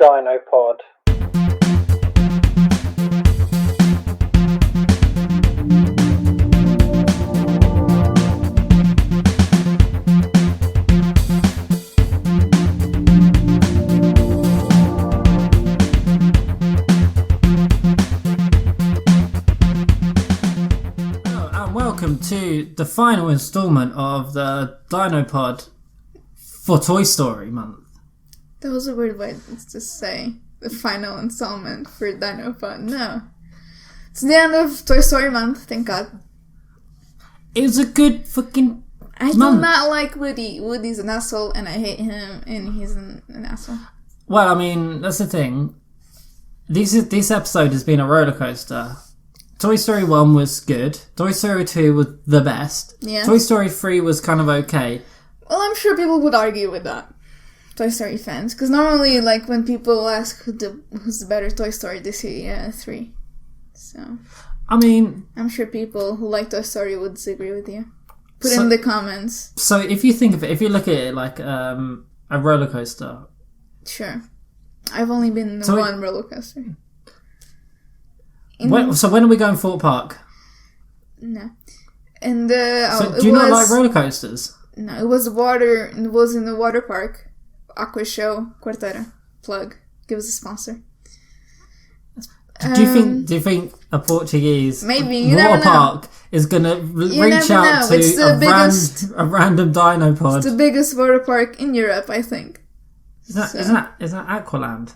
DinoPod. Welcome to the final instalment of the DinoPod for Toy Story month. That was a weird way to say the final installment for DinoPod. No. It's the end of Toy Story month, thank God. It was a good fucking I month. do not like Woody. Woody's an asshole and I hate him and he's an asshole. Well, I mean, that's the thing. This episode has been a roller coaster. Toy Story 1 was good. Toy Story 2 was the best. Yeah. Toy Story 3 was kind of okay. Well, I'm sure people would argue with that. Toy Story fans. Because normally, like, when people ask who's the better Toy Story, they say 3. So, I mean, I'm sure people who like Toy Story would disagree with you. Put in the comments. So if you think of it, if you look at it like a roller coaster. Sure. I've only been in one roller coaster. So when are we going Fort Park? No. And do you not like roller coasters? No, it was water. It was in the water park. Aqua Show Quarteira. Plug. Give us a sponsor. Do you think a Portuguese water park is gonna reach out to a random DinoPod? It's the biggest water park in Europe, I think. Isn't that Aqualand?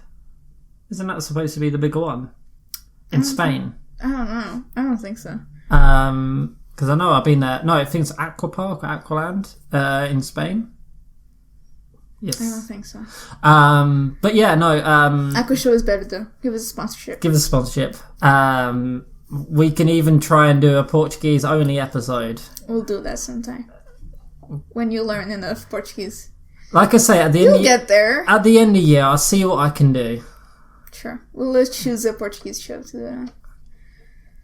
Isn't that supposed to be the bigger one? In Spain? I don't know. I don't think so. Because I know I've been there. No, I think it's Aqua Park or Aqualand in Spain. Yes. I don't think so. But yeah, no. Aqua Show is better though. Give us a sponsorship. We can even try and do a Portuguese only episode. We'll do that sometime. When you learn enough Portuguese. Like I say, at the You'll get there. At the end of the year, I'll see what I can do. Sure. Well, let's choose a Portuguese show to do that.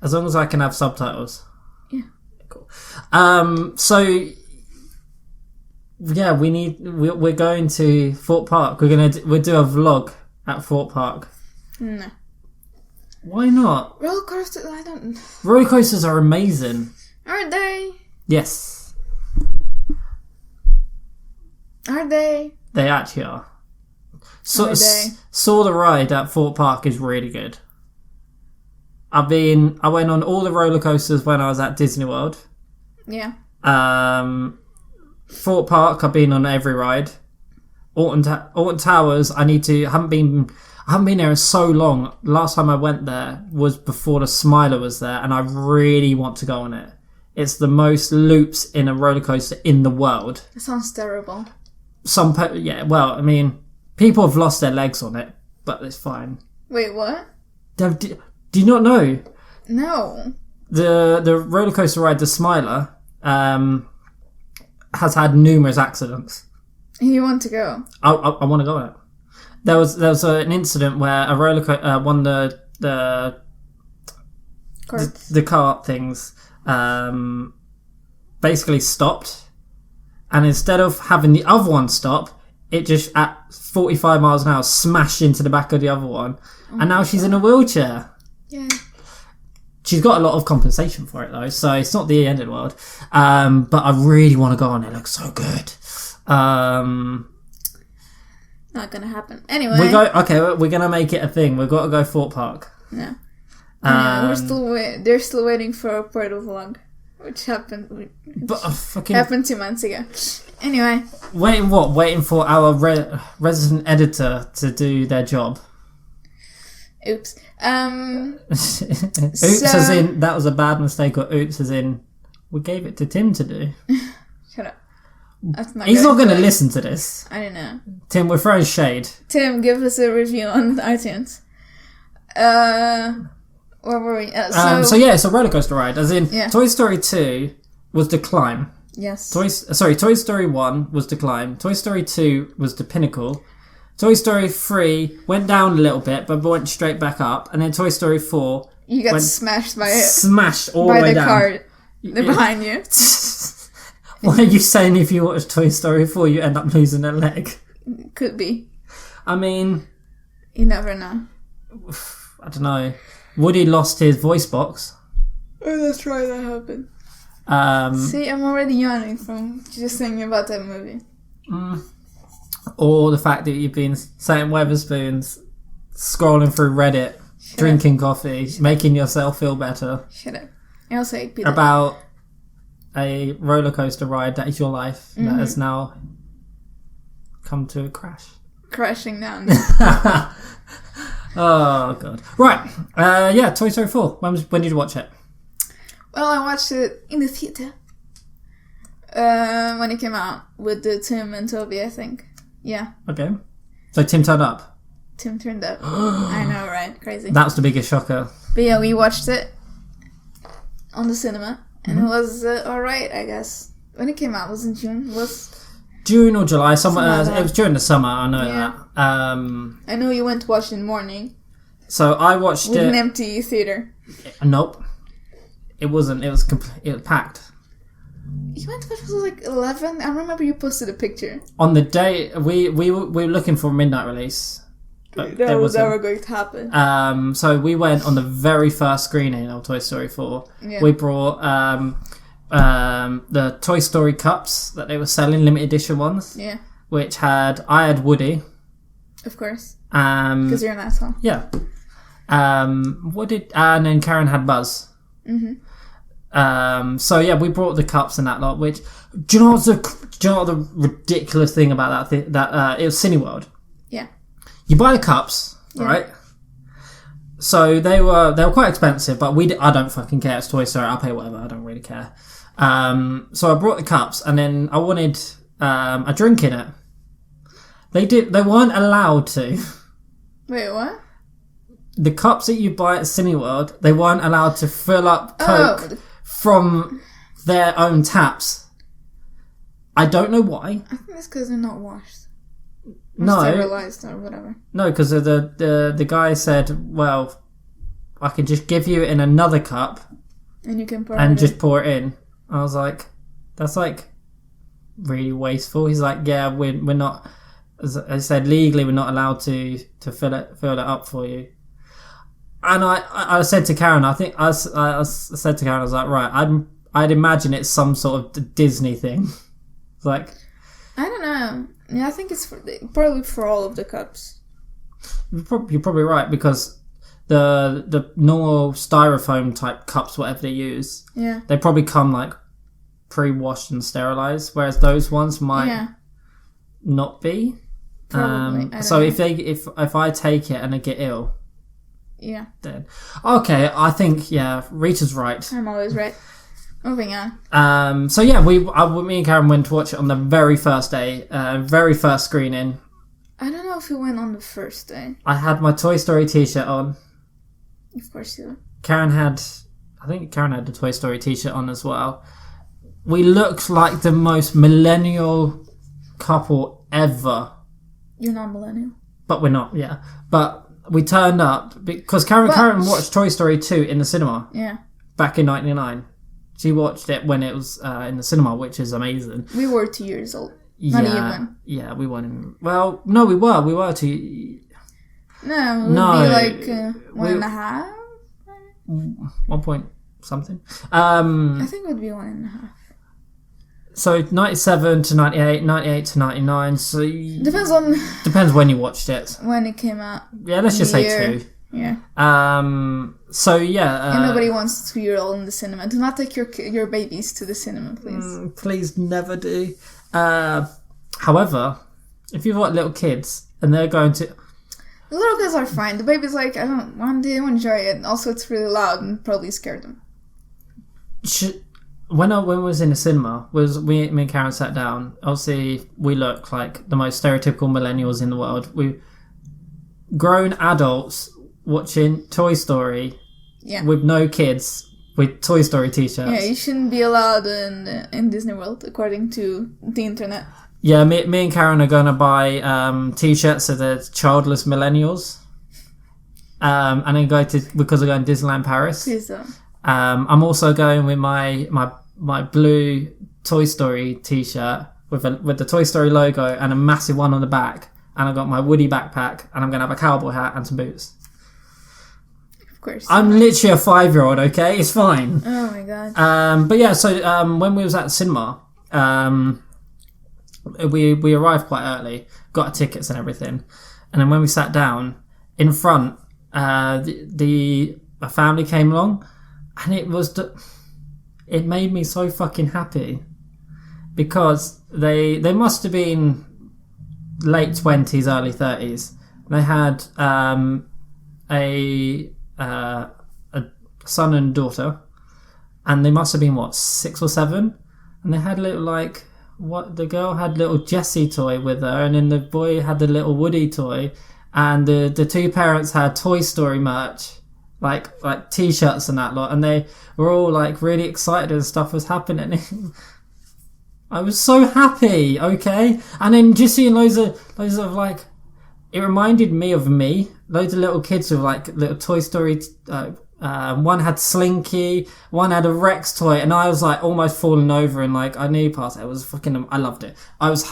As long as I can have subtitles. Yeah. Cool. So yeah, we're going to Fort Park. We'll do a vlog at Fort Park. No. Why not? Roller coasters, I don't. Roller coasters are amazing. Aren't they? Yes. Are they? They actually are. Saw the ride at Fort Park is really good. I went on all the roller coasters when I was at Disney World. Yeah. Fort Park, I've been on every ride. Alton Towers, I haven't been there in so long. Last time I went there was before the Smiler was there, and I really want to go on it. It's the most loops in a roller coaster in the world. That sounds terrible. People have lost their legs on it, but it's fine. Wait, what? Do you not know? No. The roller coaster ride, the Smiler, has had numerous accidents. You want to go? I want to go on it. There was an incident where a roller coaster, one of the cart things, basically stopped, and instead of having the other one stop, it just at 45 miles an hour smashed into the back of the other one, and now she's in a wheelchair. Yeah. She's got a lot of compensation for it though, so it's not the end of the world. But I really want to go on it. It looks so good. Not gonna happen. Anyway. We're gonna make it a thing. We've got to go Fort Park. Yeah. They're still waiting for a portal vlog, which happened. Happened 2 months ago. Anyway. Waiting for our resident editor to do their job. Oops. Oops as in that was a bad mistake, or oops as in we gave it to Tim to do. Shut up. He's not going to listen to this. I don't know. Tim, we're throwing shade. Tim, give us a review on iTunes. Where were we? It's a roller coaster ride. As in, yeah. Toy Story 2 was the climb. Yes. Toy Story 1 was the climb. Toy Story 2 was the pinnacle. Toy Story 3 went down a little bit, but went straight back up. And then Toy Story 4... You got smashed by it. Smashed all the way down. By the car behind you. What are you saying if you watch Toy Story 4, you end up losing a leg? Could be. I mean, You never know. I don't know. Woody lost his voice box. Oh, that's right, that happened. See, I'm already yawning from just thinking about that movie. Or the fact that you've been saying Weatherspoons, scrolling through Reddit, drinking coffee, making yourself feel better. Shut up. I also hate Peter. About a roller coaster ride that is your life that has now come to a crash. Crashing down. Oh, God. Right. Yeah, Toy Story 4. When did you watch it? Well, I watched it in the theater. When it came out with Tim and Toby, I think. Yeah. Okay. So Tim turned up? Tim turned up. I know, right? Crazy. That was the biggest shocker. But yeah, we watched it on the cinema. And it was alright, I guess. When it came out, it was in June. It was June or July. It was during the summer, I know that. I know you went to watch it in the morning. So I watched with it... an empty theater. Nope. It wasn't. It was packed. You went to watch it was like 11? I remember you posted a picture. On the day... We were looking for a midnight release. That was never going to happen. So we went on the very first screening of Toy Story 4. Yeah. We brought the Toy Story cups that they were selling, limited edition ones. Yeah. Which I had Woody. Of course. Because you're an asshole. Yeah. And then Karen had Buzz. Mm-hmm. So yeah, we brought the cups and that lot. Which do you know what the ridiculous thing about that thing? That it was Cineworld. Yeah. You buy the cups, right? So they were quite expensive, but I don't fucking care. It's Toy Story. I'll pay whatever. I don't really care. So I brought the cups, and then I wanted a drink in it. They weren't allowed to. Wait, what? The cups that you buy at Cineworld, they weren't allowed to fill up Coke from their own taps. I don't know why. I think it's because they're not washed. No, sterilized or whatever. No, because the guy said, "Well, I can just give you it in another cup, and you can pour pour it in." I was like, "That's like really wasteful." He's like, "Yeah, we're not." As I said, legally, we're not allowed to fill it up for you. And I said to Karen, I said to Karen, I was like, right, I'd imagine it's some sort of Disney thing. It's like, I don't know. Yeah, I think it's probably for all of the cups. You're probably right, because the normal styrofoam type cups, whatever they use, they probably come like pre-washed and sterilized, whereas those ones might not be. Probably. So if I take it and I get ill, then okay, I think Rita's right. I'm always right. Moving on. So yeah, me and Karen went to watch it on the very first day, very first screening. I don't know if we went on the first day. I had my Toy Story t-shirt on. Of course you did. I think Karen had the Toy Story t-shirt on as well. We looked like the most millennial couple ever. You're not millennial. But we're not, yeah. But we turned up because Karen watched Toy Story 2 in the cinema. Yeah. Back in 1999. She watched it when it was in the cinema, which is amazing. We were 2 years old. Not even. Yeah, we weren't even... Well, no, we were. We were 2... No, it would be like 1.5. 1 point something. I think it would be 1.5. So 97 to 98, 98 to 99. So depends when you watched it. When it came out. Yeah, let's just say 2. Yeah. So yeah. And nobody wants a 2-year-old in the cinema. Do not take your babies to the cinema, please. Please never do. However, if you've got little kids and they're going to... The little kids are fine. The baby's like, I don't want to enjoy it. Also, it's really loud and probably scared them. When I was in the cinema, me and Karen sat down. Obviously, we look like the most stereotypical millennials in the world. We grown adults watching Toy Story with no kids with Toy Story t-shirts. Yeah, you shouldn't be allowed in Disney World, according to the internet. Yeah, me and Karen are going to buy t-shirts of the childless millennials. And then because we're going to Disneyland Paris. Please don't. I'm also going with my blue Toy Story t-shirt with the Toy Story logo and a massive one on the back and I've got my Woody backpack, and I'm going to have a cowboy hat and some boots. Of course. I'm literally a 5-year-old, okay? It's fine. Oh my god. But yeah, so when we was at the cinema, we arrived quite early, got our tickets and everything, and then when we sat down in front, a family came along, and it made me so fucking happy because they must have been late 20s, early 30s. They had a son and daughter, and they must have been 6 or 7, and they had little the girl had little Jessie toy with her, and then the boy had the little Woody toy, and the two parents had Toy Story merch, like t-shirts and that lot, and they were all like really excited and stuff was happening. I was so happy, okay? And then just seeing loads of like, it reminded me of me. Loads of little kids with like little Toy Story. One had Slinky, one had a Rex toy, and I was like almost falling over and like I knew past it. It was fucking. I loved it. I was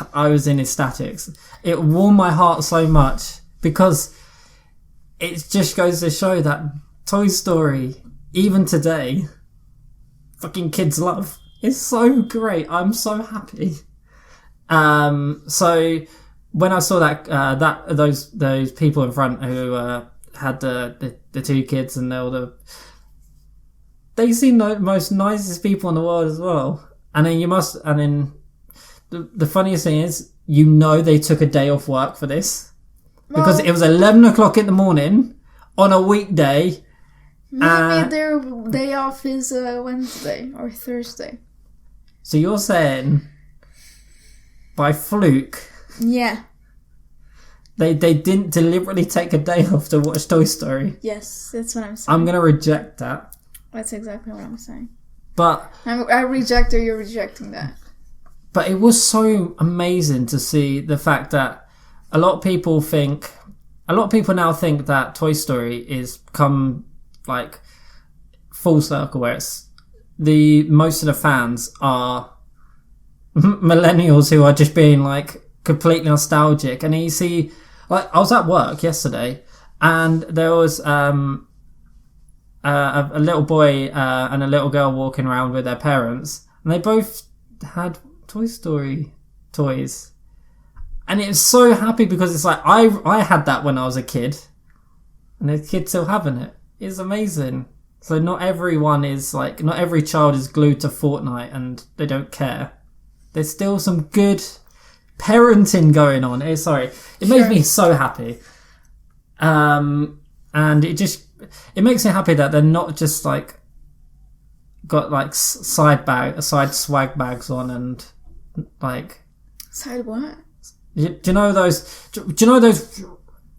in ecstatics. It warmed my heart so much because it just goes to show that Toy Story, even today, fucking kids love. It's so great. I'm so happy. So when I saw those people in front who had the two kids, and they seem the most nicest people in the world as well. And then the funniest thing is, they took a day off work for this because it was 11 o'clock in the morning on a weekday. Maybe their day off is Wednesday or Thursday. So you're saying by fluke? Yeah. They didn't deliberately take a day off to watch Toy Story? Yes, that's what I'm saying. I'm going to reject that. That's exactly what I'm saying. But I reject, or you're rejecting that. But it was so amazing to see the fact that a lot of people now think that Toy Story is come like full circle, where it's most of the fans are millennials who are just being like completely nostalgic. And you see, like, I was at work yesterday, and there was a little boy and a little girl walking around with their parents, and they both had Toy Story toys, and it was so happy because it's like I had that when I was a kid, and the kids still having it. It's amazing. So not every child is glued to Fortnite and they don't care. There's still some good parenting going on. It made me so happy. And it makes me happy that they're not just like got like side swag bags on and like side what? Do you know those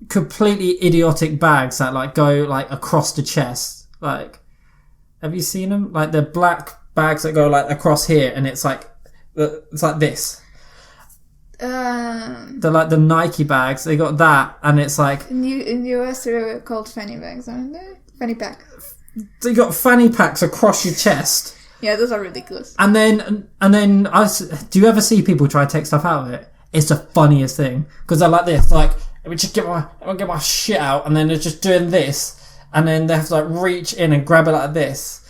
completely idiotic bags that like go like across the chest? Like, have you seen them? Like the black bags that go like across here, and it's like this. They're like the Nike bags. They got that, and it's like in the US they're called fanny bags, aren't they? Fanny pack. So you got fanny packs across your chest. Yeah, those are ridiculous. And then do you ever see people try to take stuff out of it? It's the funniest thing because they're like this, like let me just get my shit out, and then they're just doing this. And then they have to like reach in and grab it like this.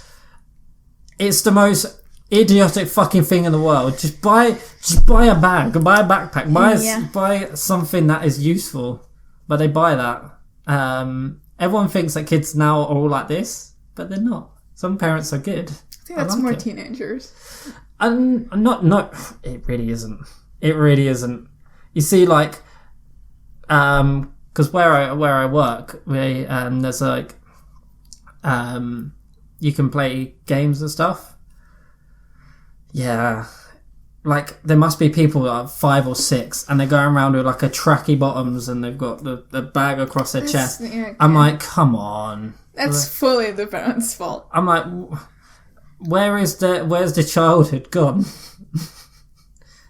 It's the most idiotic fucking thing in the world. Just buy a bag, buy a backpack, buy something that is useful. But they buy that. Everyone thinks that kids now are all like this, but they're not. Some parents are good. I think that's more teenagers. And not. It really isn't. It really isn't. You see, like, because where I work, there's like, you can play games and stuff. Yeah, like there must be people that are 5 or 6, and they're going around with like a tracky bottoms, and they've got the bag across their chest. Yeah, okay. I'm like, come on. That's fully the parents' fault. I'm like, where's the childhood gone?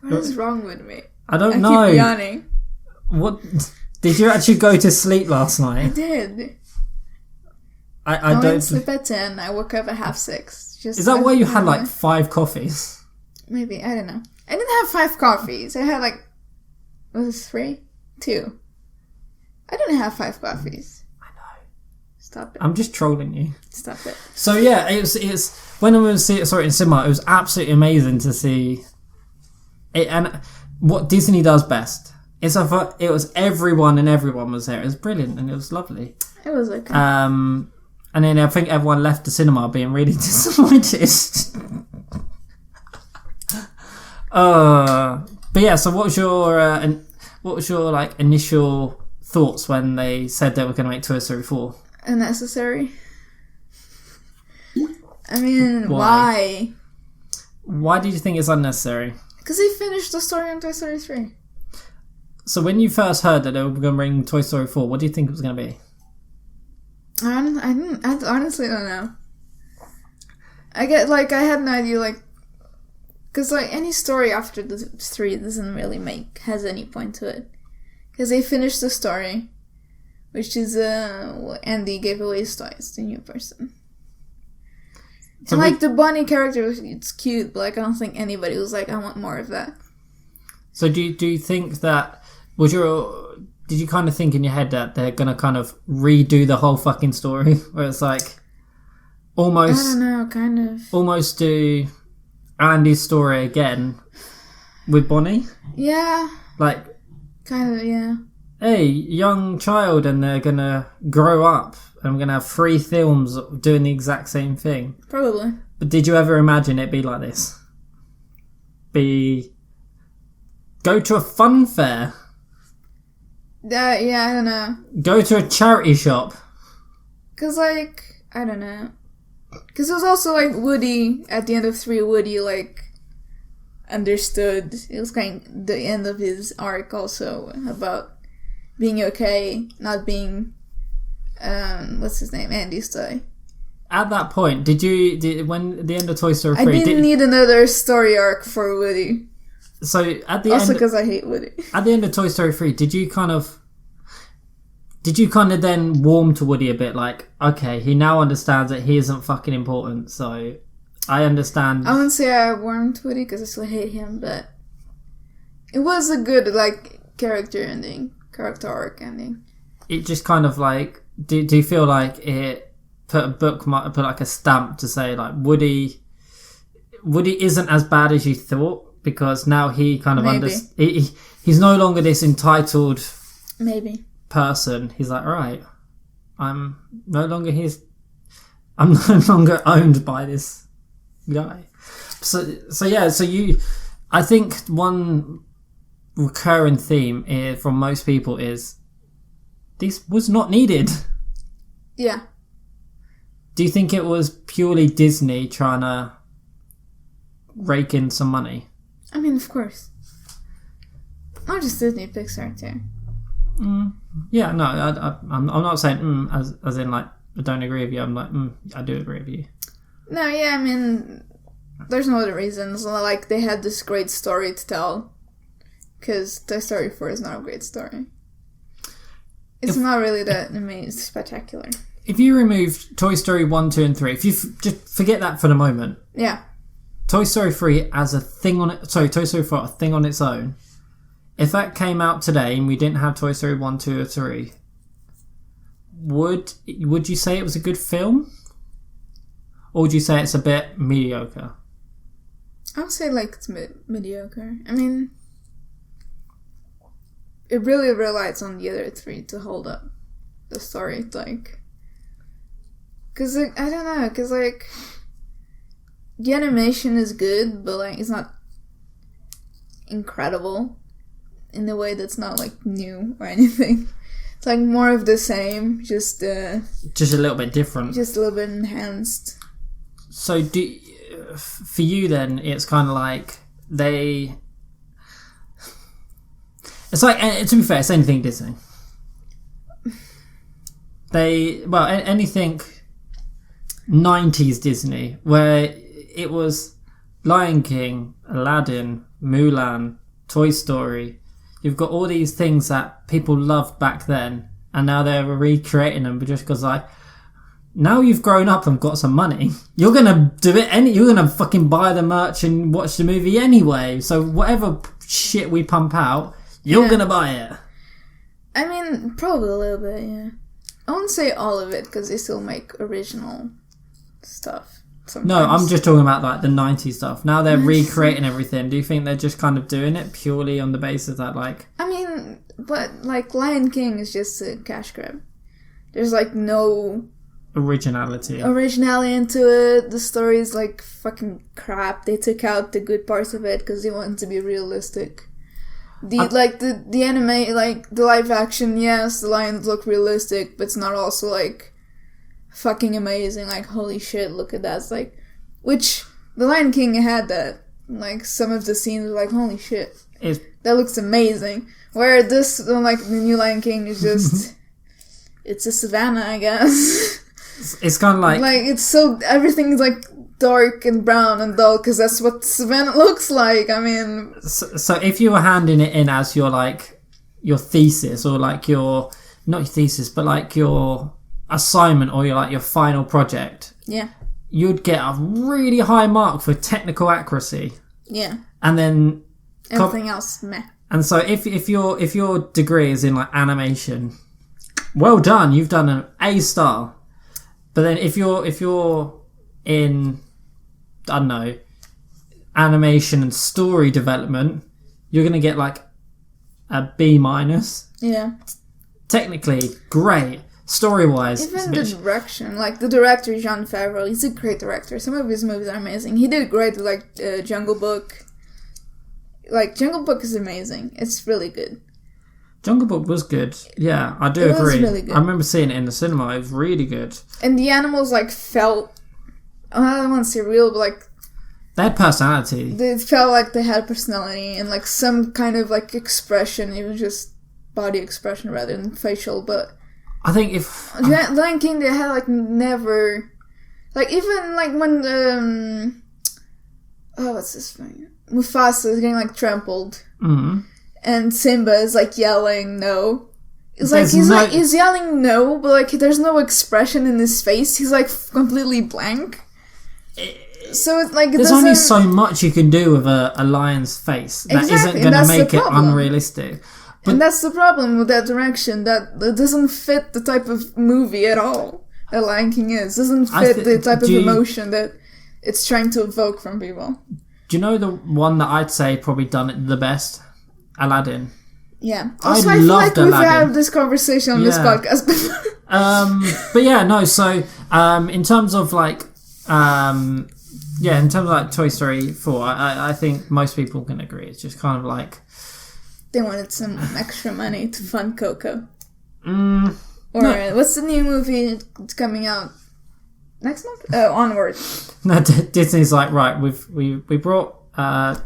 What is wrong with me? I don't know. I keep yawning. What? Did you actually go to sleep last night? I did. I went don't to sleep at 10. I woke up at 6:30. Is that why you had like 5 coffees? Maybe, I don't know. I didn't have 5 coffees. I had like, was it 3? 2. I didn't have 5 coffees. I know. Stop it. I'm just trolling you. Stop it. So yeah, it's when I was saw it in cinema, it was absolutely amazing to see it, and what Disney does best. It was everyone was there. It was brilliant and it was lovely. It was okay. And then I think everyone left the cinema being really disappointed. But yeah, so what was your like initial thoughts when they said they were going to make Toy Story 4? Unnecessary. I mean, why? Why did you think it's unnecessary? Because they finished the story on Toy Story 3. So when you first heard that they were going to bring Toy Story 4, what do you think it was going to be? I honestly don't know. I had no idea, because, any story after the 3 doesn't really has any point to it. Because they finished the story, which is, Andy gave away his toys to a new person. So and, the bunny character, it's cute, but, I don't think anybody was I want more of that. So do you think that, did you kind of think in your head that they're going to kind of redo the whole fucking story? Where it's almost... I don't know, kind of. Almost do Andy's story again with Bonnie? Yeah. Kind of, yeah. Hey, young child, and they're going to grow up, and we're going to have 3 films doing the exact same thing. Probably. But did you ever imagine it be like this? Go to a fun fair. Yeah, I don't know. Go to a charity shop. Because, I don't know. Because it was also, Woody, at the end of 3, Woody, understood. It was kind of the end of his arc also, about being okay, not being, what's his name, Andy's toy. At that point, when the end of Toy Story 3... I didn't need another story arc for Woody. So at the also because I hate Woody. At the end of Toy Story 3, did you kind of then warm to Woody a bit? Okay, he now understands that he isn't fucking important, so I understand. I wouldn't say I warmed to Woody because I still hate him, but it was a good character arc ending. It just kind of do you feel like it put a stamp to say Woody isn't as bad as you thought? Because now he kind of he's no longer this entitled person. He's alright, I'm no longer owned by this guy. I think one recurring theme from most people is this was not needed. Yeah. Do you think it was purely Disney trying to rake in some money? I mean, of course. Not just Disney, Pixar too. Yeah, no, I'm not saying as in I don't agree with you. I'm I do agree with you. No, yeah, I mean, there's no other reasons. They had this great story to tell. Because Toy Story 4 is not a great story. It's not really that amazing, spectacular. If you remove Toy Story 1, 2 and 3, if you just forget that for the moment. Yeah. Toy Story 3 as a thing on it. Sorry, Toy Story 4 a thing on its own. If that came out today and we didn't have Toy Story 1, 2 or 3, would you say it was a good film? Or would you say it's a bit mediocre? I would say it's mediocre. I mean, it really relies on the other 3 to hold up the story. Because I don't know. Because the animation is good, but it's not incredible in a way that's not new or anything. It's more of the same, just a little bit different, just a little bit enhanced. So for you then, it's kind of they. It's to be fair, it's anything Disney. Anything 90s Disney, where it was Lion King, Aladdin, Mulan, Toy Story. You've got all these things that people loved back then, and now they're recreating them, but just because now you've grown up and got some money, you're gonna do it. You're gonna fucking buy the merch and watch the movie anyway. So whatever shit we pump out, you're gonna buy it. I mean, probably a little bit, yeah. I wouldn't say all of it, because they still make original stuff sometimes. No, I'm just talking about like the 90s stuff. Now they're recreating everything. Do you think they're just kind of doing it purely on the basis that like... I mean, but like Lion King is just a cash grab. There's like no... originality into it. The story is like fucking crap. They took out the good parts of it because they wanted to be realistic. The anime, like the live action, yes, the lions look realistic, but it's not also like fucking amazing. Like, holy shit, look at that. It's like, which the Lion King had that. Like, some of the scenes were like, holy shit, that looks amazing. Where this, like the new Lion King is just, it's a savannah, I guess. It's kind of like it's so, everything's like dark and brown and dull because that's what savannah looks like. I mean, so if you were handing it in as your thesis, or like your, not your thesis, but like your assignment, or your final project, yeah, you'd get a really high mark for technical accuracy. Yeah, and then everything else, meh. And so if your degree is in like animation, well done, you've done an A star. But then if you're in, I don't know, animation and story development, you're gonna get like a B minus. Yeah. Technically, great. Story wise, even the direction, like the director Jon Favreau, he's a great director. Some of his movies are amazing. He did great with like Jungle Book. Like Jungle Book is amazing. It's really good. Jungle Book was good. Yeah, I do agree. It was really good. I remember seeing it in the cinema. It was really good. And the animals like felt, I don't want to say real, but like they had personality. They felt like they had personality and like some kind of like expression, even just body expression rather than facial. But I think if Lion King, they had like never, like even like when what's this thing? Mufasa is getting like trampled. Mm-hmm. And Simba is like yelling no. It's like he's yelling no, but like there's no expression in his face. He's like completely blank. So it's like there's only so much you can do with a lion's face that isn't going to make it unrealistic. But, and that's the problem with that direction, that it doesn't fit the type of movie at all that Lion King is. It doesn't fit the type of emotion that it's trying to evoke from people. Do you know the one that I'd say probably done it the best? Aladdin. Yeah. Also, I feel like we've had this conversation on this podcast before. But yeah, no, so in terms of like Toy Story 4, I think most people can agree. It's just kind of like they wanted some extra money to fund Coco. No. What's the new movie coming out next month? Onward. No, Disney's like, right, we brought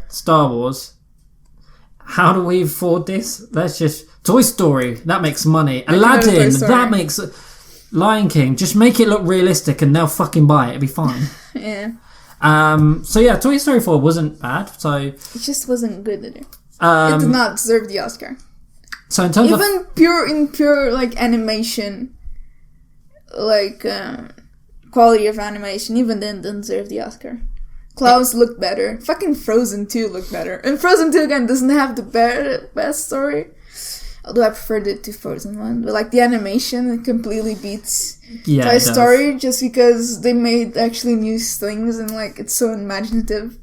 Star Wars. How do we afford this? Let's just Toy Story, that makes money. Aladdin, that makes Lion King. Just make it look realistic, and they'll fucking buy it. It'll be fine. Yeah. So yeah, Toy Story 4 wasn't bad. So it just wasn't good, did it? It did not deserve the Oscar. So in terms of pure like animation, like quality of animation, even then didn't deserve the Oscar. Klaus looked better. Fucking Frozen 2 looked better. And Frozen 2 again doesn't have the best story. Although I preferred it to Frozen 1. But like the animation, it completely beats Toy Story just because they made actually new things and like it's so imaginative.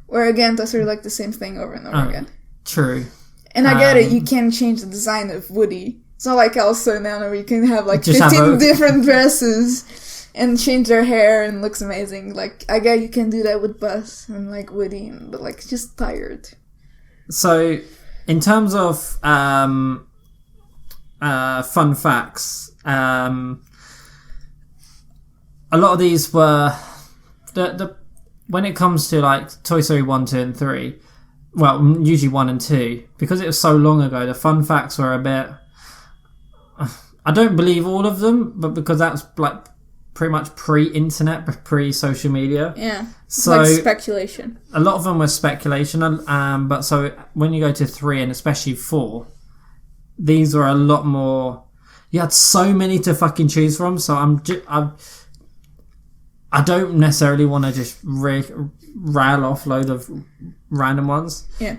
Where again, Toy Story like the same thing over and over again. True. And I get it, you can't change the design of Woody. It's not like Elsa now where you can have like 15 different dresses. And change their hair and looks amazing. Like, I guess you can do that with Buzz and, like, Woody, but, like, just tired. So, in terms of fun facts, a lot of these were... when it comes to, like, Toy Story 1, 2, and 3, well, usually 1 and 2, because it was so long ago, the fun facts were a bit... I don't believe all of them, but because that's, like... pretty much pre-internet, pre-social media. Yeah. So like speculation. A lot of them were speculation. But so when you go to 3 and especially 4, these were a lot more. You had so many to fucking choose from. So I don't necessarily want to just rail off load of random ones. Yeah.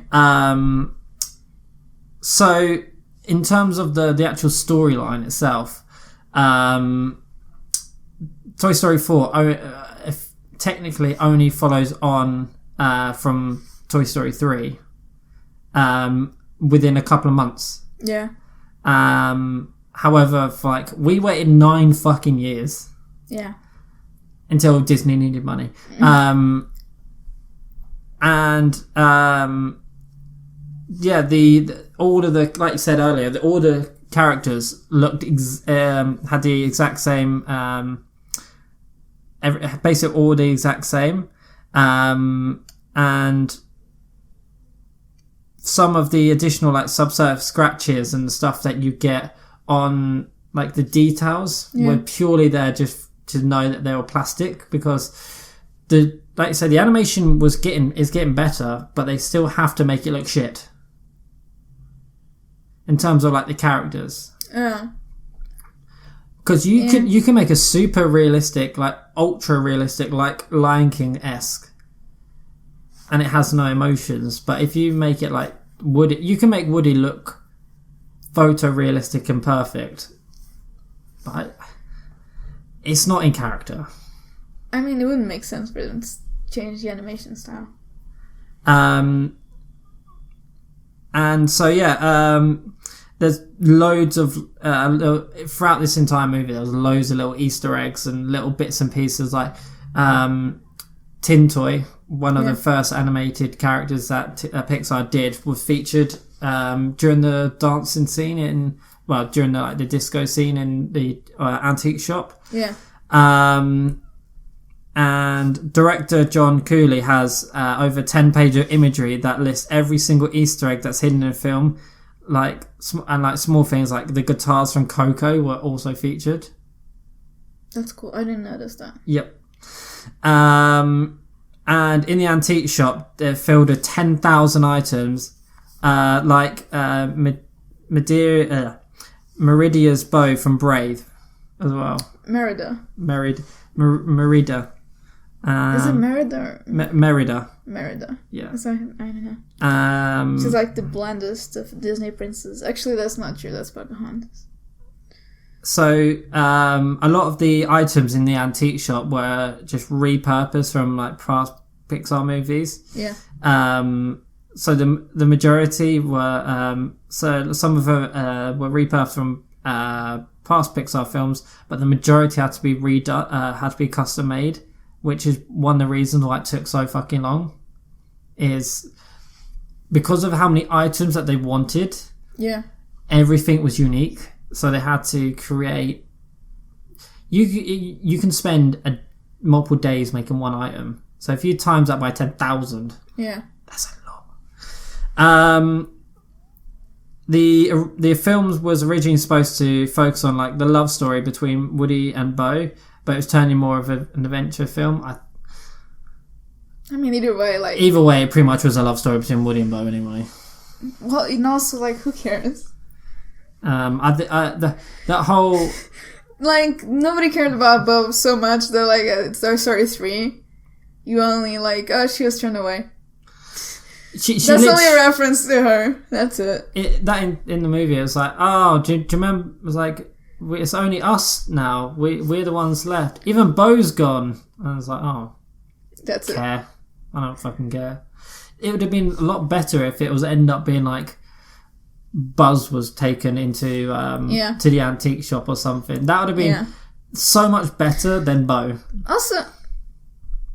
So in terms of the actual storyline itself, Toy Story 4 technically only follows on from Toy Story 3 within a couple of months. Yeah. However, we waited 9 fucking years. Yeah. Until Disney needed money. All of the, like you said earlier, all the characters looked had the exact same basically all the exact same, and some of the additional like subsurface scratches and stuff that you get on like the details were purely there just to know that they were plastic, because like you said, the animation is getting better, but they still have to make it look shit in terms of like the characters. Because you can make a super realistic, like ultra realistic, like Lion King-esque, and it has no emotions. But if you make it like Woody, you can make Woody look photorealistic and perfect, but it's not in character. I mean, it wouldn't make sense for them to change the animation style. And so there's loads of throughout this entire movie. There's loads of little Easter eggs and little bits and pieces, like Tin Toy, one of the first animated characters that Pixar did, was featured during the dancing scene during the disco scene in the antique shop. Yeah. And director John Cooley has over 10 pages of imagery that lists every single Easter egg that's hidden in the film, and small things like the guitars from Coco were also featured. That's cool. I didn't notice that. Yep. And in the antique shop, they're filled with 10,000 items, Meridia's bow from Brave as well. Merida. Merida. Is it Merida? Merida. Merida. Yeah. I don't know. She's like the blandest of Disney princesses. Actually, that's not true. That's Pocahontas. So, a lot of the items in the antique shop were just repurposed from like past Pixar movies. Yeah. So the majority were so some of them were repurposed from past Pixar films, but the majority had to be had to be custom made, which is one of the reasons why it took so fucking long, is because of how many items that they wanted. Yeah. Everything was unique, so they had to create. You can spend multiple days making one item. So if you times that by 10,000, that's a lot. The film was originally supposed to focus on like the love story between Woody and Bo, but it was turning more of an adventure film. I mean, either way, it pretty much was a love story between Woody and Bo anyway. Well, and also, who cares? That whole nobody cared about Bo so much that it's Toy Story 3. You only she was turned away. That's only a reference to her. That's it. In the movie, it's like, oh, do you remember? It was like, it's only us now. We're the ones left. Even Bo's gone. And I was like, oh, that's it. I don't fucking care. It would have been a lot better if it was end up being like Buzz was taken into to the antique shop or something. That would have been so much better than Bo. Also,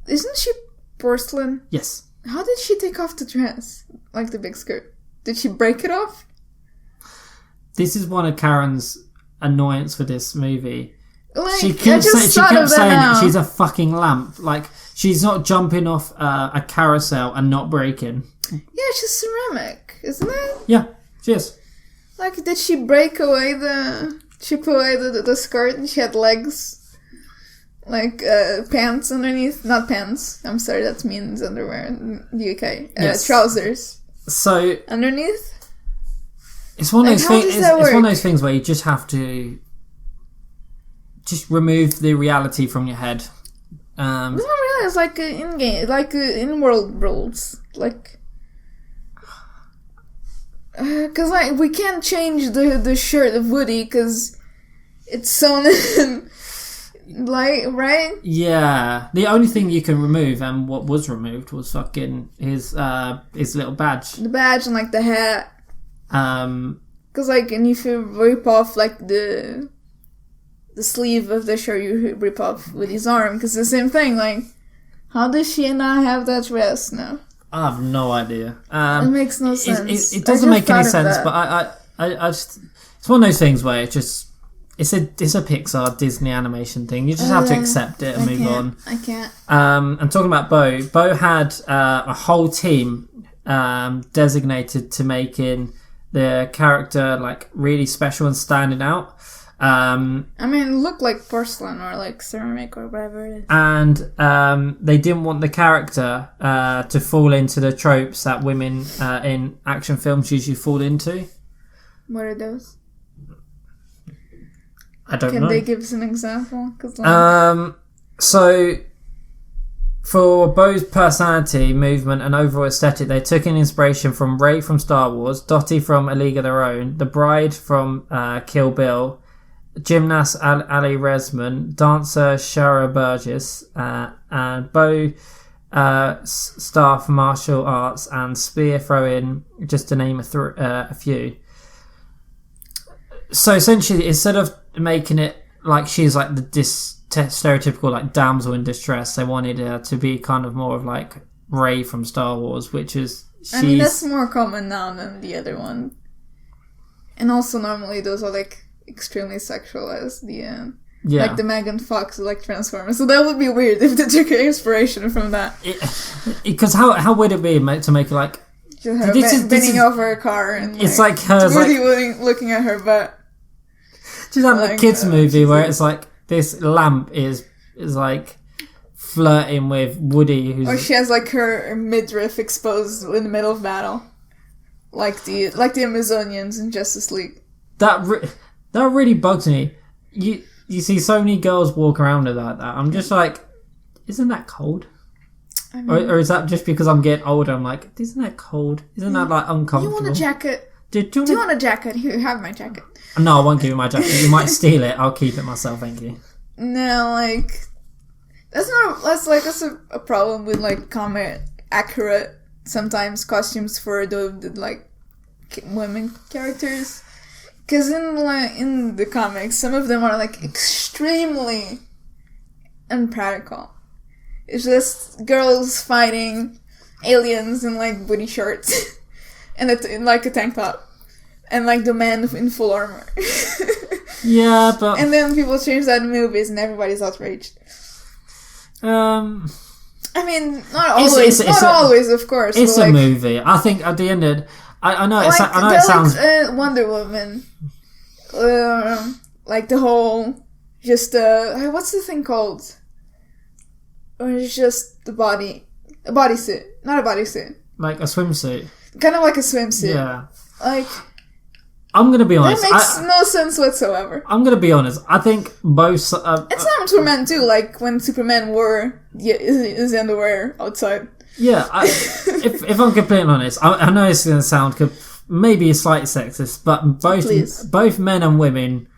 isn't she porcelain? Yes. How did she take off the dress? Like the big skirt? Did she break it off? This is one of Karen's annoyance for this movie. She kept saying she's a fucking lamp. She's not jumping off a carousel and not breaking. Yeah, she's ceramic, isn't it? Yeah, she is. Did she break away she put away the skirt and she had legs? Pants underneath? Not pants. I'm sorry, that means underwear in the UK. Yes. Trousers. So underneath? It's one of those things. It's one of those things where you just have to just remove the reality from your head. It's not really. It's in-game, in-world rules. Because, like, we can't change the shirt of Woody because it's sewn in, like, right? Yeah. The only thing you can remove, and what was removed, was fucking his little badge. The badge and, like, the hat. Because, like, and if you rip off, like, the sleeve of the shirt, you rip off with his arm, because it's the same thing, like, how does she not have that dress now? I have no idea. It makes no sense. It doesn't make any sense, but I just... It's one of those things where it just... It's a Pixar Disney animation thing. You just have to accept it and move on. I can't. And talking about Bo had a whole team designated to making the character like really special and standing out. I mean, it looked like porcelain or like ceramic or whatever it is. And they didn't want the character to fall into the tropes that women in action films usually fall into. What are those? I don't know. Can they give us an example? So, for Bo's personality, movement, and overall aesthetic, they took an inspiration from Rey from Star Wars, Dottie from A League of Their Own, the Bride from Kill Bill, gymnast Ali Resman, dancer Shara Burgess, and Bo staff martial arts and spear throwing, just to name a few. So essentially, instead of making it like she's like this stereotypical like damsel in distress, they wanted her to be kind of more of like Rey from Star Wars, which is I mean, that's more common now than the other one. And also normally those are like extremely sexualized. Like the Megan Fox like Transformers. So that would be weird if they took inspiration from that. Because how would it be to make it like just her bending over a car and it's like her really looking at her butt. Just like a kids movie where it's like this lamp is like flirting with Woody, or she has like her midriff exposed in the middle of battle, like the Amazonians in Justice League. That really bugs me. You see so many girls walk around with like that. I'm just like, isn't that cold? I mean, or is that just because I'm getting older? I'm like, isn't that cold? Isn't that like uncomfortable? You want a jacket? Do you want a jacket? Here, have my jacket. No, I won't give you my jacket. You might steal it. I'll keep it myself, thank you. No, like that's a problem with like comic accurate sometimes costumes for the like women characters, because in the comics some of them are like extremely impractical. It's just girls fighting aliens in like booty shorts and in like a tank top. And, like, the man in full armor. Yeah, but... And then people change that in movies and everybody's outraged. I mean, not always. Not always, of course. It's a movie. I think at the end of... I know it sounds... Like, Wonder Woman. Like, the whole... Just, what's the thing called? Or it's just the body... A bodysuit. Not a bodysuit. Like a swimsuit. Kind of like a swimsuit. Yeah. Like... I'm going to be honest. That makes no sense whatsoever. I'm going to be honest. I think both... it's not Superman too, like when Superman wore his underwear outside. Yeah, if I'm completely honest, I know it's going to sound maybe slightly sexist, but both men and women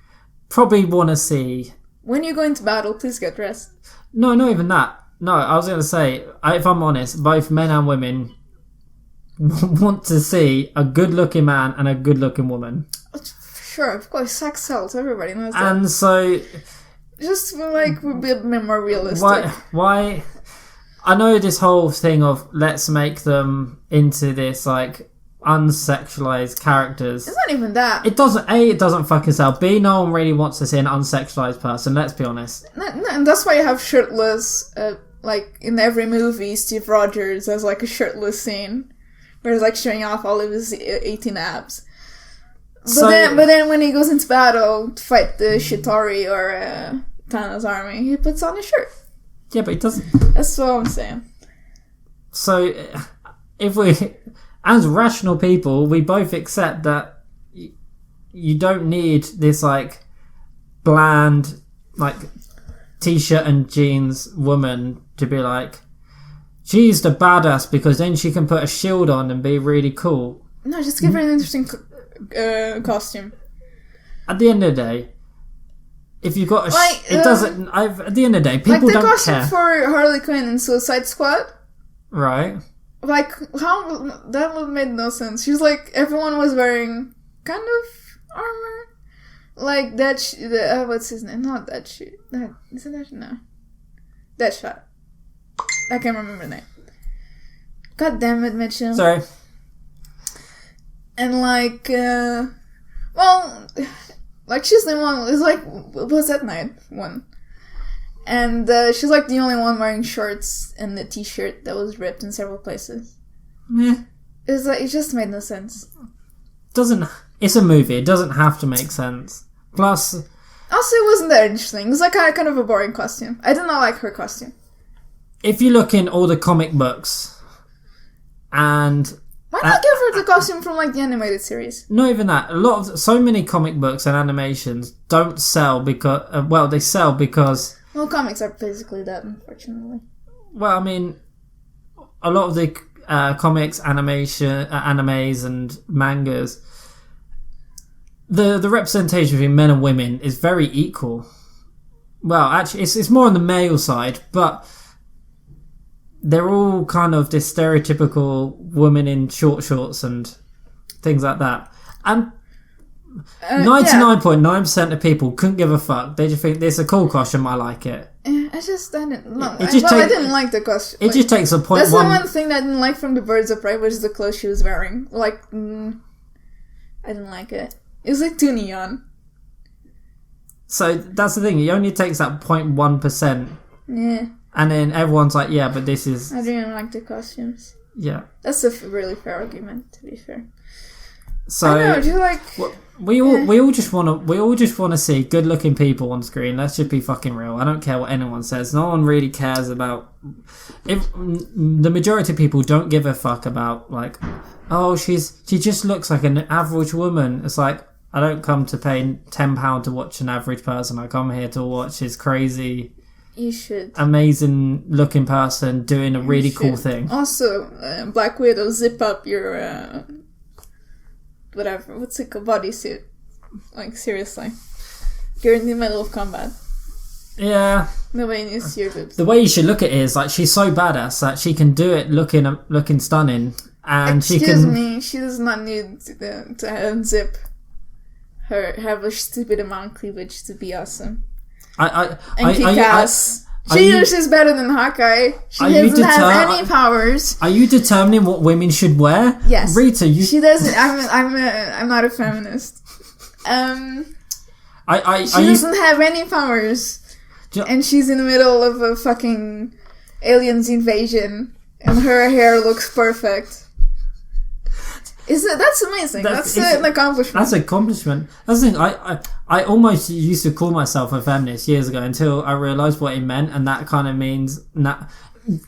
probably want to see... When you go into battle, please get dressed. No, not even that. No, I was going to say, if I'm honest, both men and women want to see a good-looking man and a good-looking woman. Sure, of course, sex sells. Everybody knows that. And so... Just, like, a bit more realistic. Why... I know this whole thing of let's make them into this, like, unsexualized characters. It's not even that. It doesn't fucking sell. B, no one really wants to see an unsexualized person, let's be honest. And that's why you have shirtless, like, in every movie, Steve Rogers has, like, a shirtless scene. Where he's like showing off all of his 18 abs. But then when he goes into battle to fight the Chitauri or Thanos' army, he puts on a shirt. Yeah, but he doesn't. That's what I'm saying. So, if we, as rational people, we both accept that you don't need this like bland, like t-shirt and jeans woman to be like, she's the badass because then she can put a shield on and be really cool. No, just give her an interesting costume. At the end of the day, if you've got it doesn't. At the end of the day, people like the don't costume care. for Harley Quinn in Suicide Squad. Right. Like, how that would make no sense. She's like, everyone was wearing kind of armor, like that. What's his name? Not that shit. That isn't that no. Deadshot. I can't remember the name. God damn it, Mitchell. Sorry. And like, well, like she's the one. It's like was that night one. And she's like the only one wearing shorts and the t-shirt that was ripped in several places. Yeah. It's like, it just made no sense. It's a movie. It doesn't have to make sense. Plus... Also, it wasn't that interesting. It was like kind of a boring costume. I did not like her costume. If you look in all the comic books and... Why not give her the costume from like the animated series? Not even that. So many comic books and animations don't sell because... they sell because... Well, comics are basically that, unfortunately. Well, I mean, a lot of the comics, animes, and mangas, the representation between men and women is very equal. Well, actually, it's more on the male side, but they're all kind of this stereotypical woman in short shorts and things like that. And 99.9% of people couldn't give a fuck. They just think this is a cool costume. I like it. I didn't like the costume. It just takes a point. That's the one thing that I didn't like from the Birds of Prey was the clothes she was wearing. Like, I didn't like it. It was like too neon. So that's the thing. It only takes that 0.1%. Yeah. And then everyone's like, yeah, but this is... I didn't like the costumes. Yeah. That's a really fair argument, to be fair. So... I know, just like... We all just want to see good looking people on screen. Let's just be fucking real. I don't care what anyone says. No one really cares about. If the majority of people don't give a fuck about like, oh, she just looks like an average woman. It's like I don't come to pay £10 to watch an average person. I come here to watch this crazy, amazing looking person doing a really cool thing. Also, Black Widow, zip up your. Whatever, what's it called? Bodysuit. Like, seriously. You're in the middle of combat. Yeah. Nobody needs to see your boobs. The way you should look at it is, like, she's so badass that she can do it looking stunning. And Excuse me, she does not need to unzip have a stupid amount of cleavage to be awesome. And kick ass. She's better than Hawkeye. She doesn't have any powers. Are you determining what women should wear? Yes. Rita, She doesn't. I'm not a feminist. She doesn't have any powers. And she's in the middle of a fucking aliens invasion. And her hair looks perfect. That's amazing. That's an accomplishment. That's an accomplishment. That's the thing. I almost used to call myself a feminist years ago until I realised what it meant, and that kind of means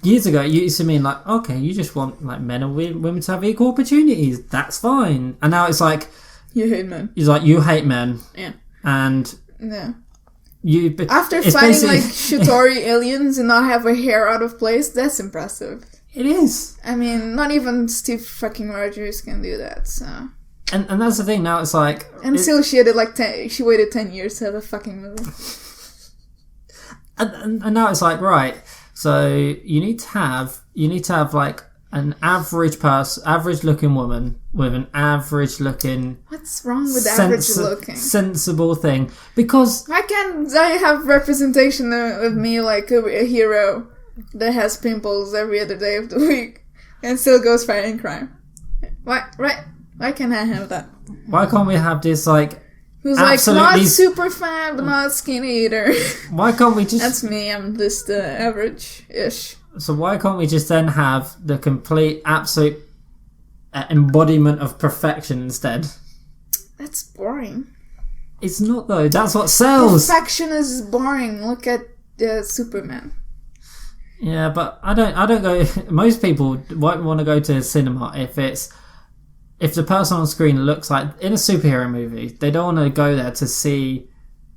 years ago it used to mean like, okay, you just want like men and women to have equal opportunities. That's fine. And now it's like you hate men. It's like you hate men. Yeah. And yeah. After fighting like Shitori aliens and not have a hair out of place, that's impressive. It is. I mean, not even Steve fucking Rogers can do that, so... And that's the thing, now it's like... And still she waited 10 years to have a fucking movie. and now it's like, right, so you need to have like an average looking woman with an average looking... What's wrong with average looking? Sensible thing. Because... Why can't I have representation of me like a hero that has pimples every other day of the week and still goes fighting crime? Why can't I have that? Why can't we have this like who's like not super fat but not skinny either? Why can't we just... That's me, I'm just average-ish. So why can't we just then have the complete absolute embodiment of perfection instead? That's boring. It's not though, that's what sells. Perfection is boring. Look at Superman. Yeah, but I don't go... Most people won't want to go to the cinema if the person on screen looks like... In a superhero movie, they don't want to go there to see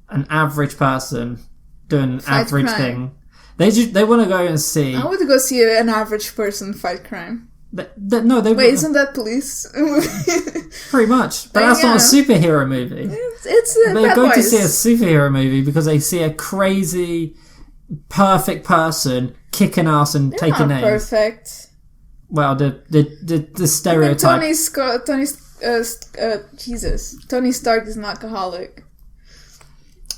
an average person doing an average thing. They want to go and see... I would go see an average person fight crime. No, they Wait, isn't that Police? pretty much, but that's not a superhero movie. It's They're going to see a superhero movie because they see a crazy, perfect person kicking ass and taking names. Perfect. Well, the stereotype. Tony Stark is an alcoholic.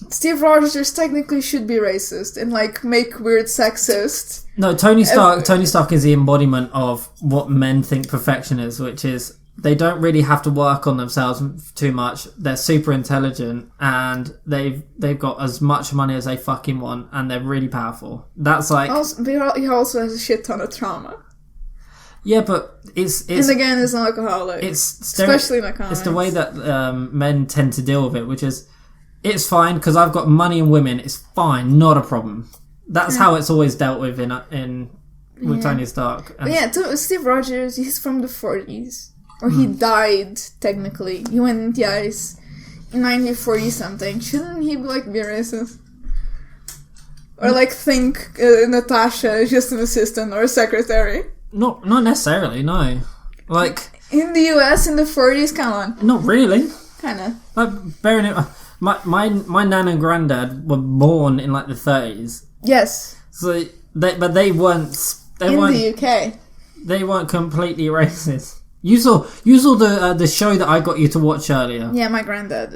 Steve Rogers technically should be racist and make weird sexist. No, Tony Stark is the embodiment of what men think perfection is, which is they don't really have to work on themselves too much. They're super intelligent and they've got as much money as they fucking want, and they're really powerful. That's like. He also has a shit ton of trauma. Yeah, but it's and again, it's an alcoholic. Especially in the comics. It's the way that men tend to deal with it, which is it's fine because I've got money and women. It's fine, not a problem. That's how it's always dealt with with Tony Stark. Steve Rogers, he's from the 40s. Or he died, technically. He went into the ice in 1940 something. Shouldn't he be racist? Or think Natasha is just an assistant or a secretary? Not necessarily, no. In the US in the 40s, come on. Not really. Kinda. Bearing it, my nan and granddad were born in the 30s. Yes. So they weren't. The UK. They weren't completely racist. You saw the show that I got you to watch earlier. Yeah, my granddad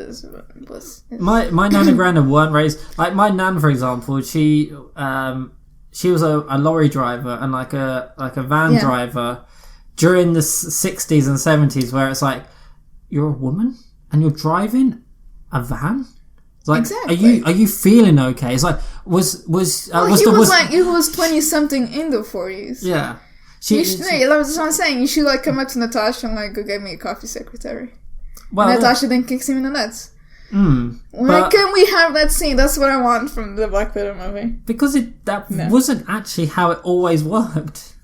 was. My nan and granddad weren't raised my nan, for example. She was a lorry driver and a van driver during the 60s and 70s, where it's you're a woman and you're driving a van. It's exactly. Are you feeling okay? It's he was 20 something in the 40s. Yeah. That's what I'm saying. You should come up to Natasha and go get me a coffee, secretary. Well, and Natasha then kicks him in the nuts. But can we have that scene? That's what I want from the Black Widow movie. Because wasn't actually how it always worked.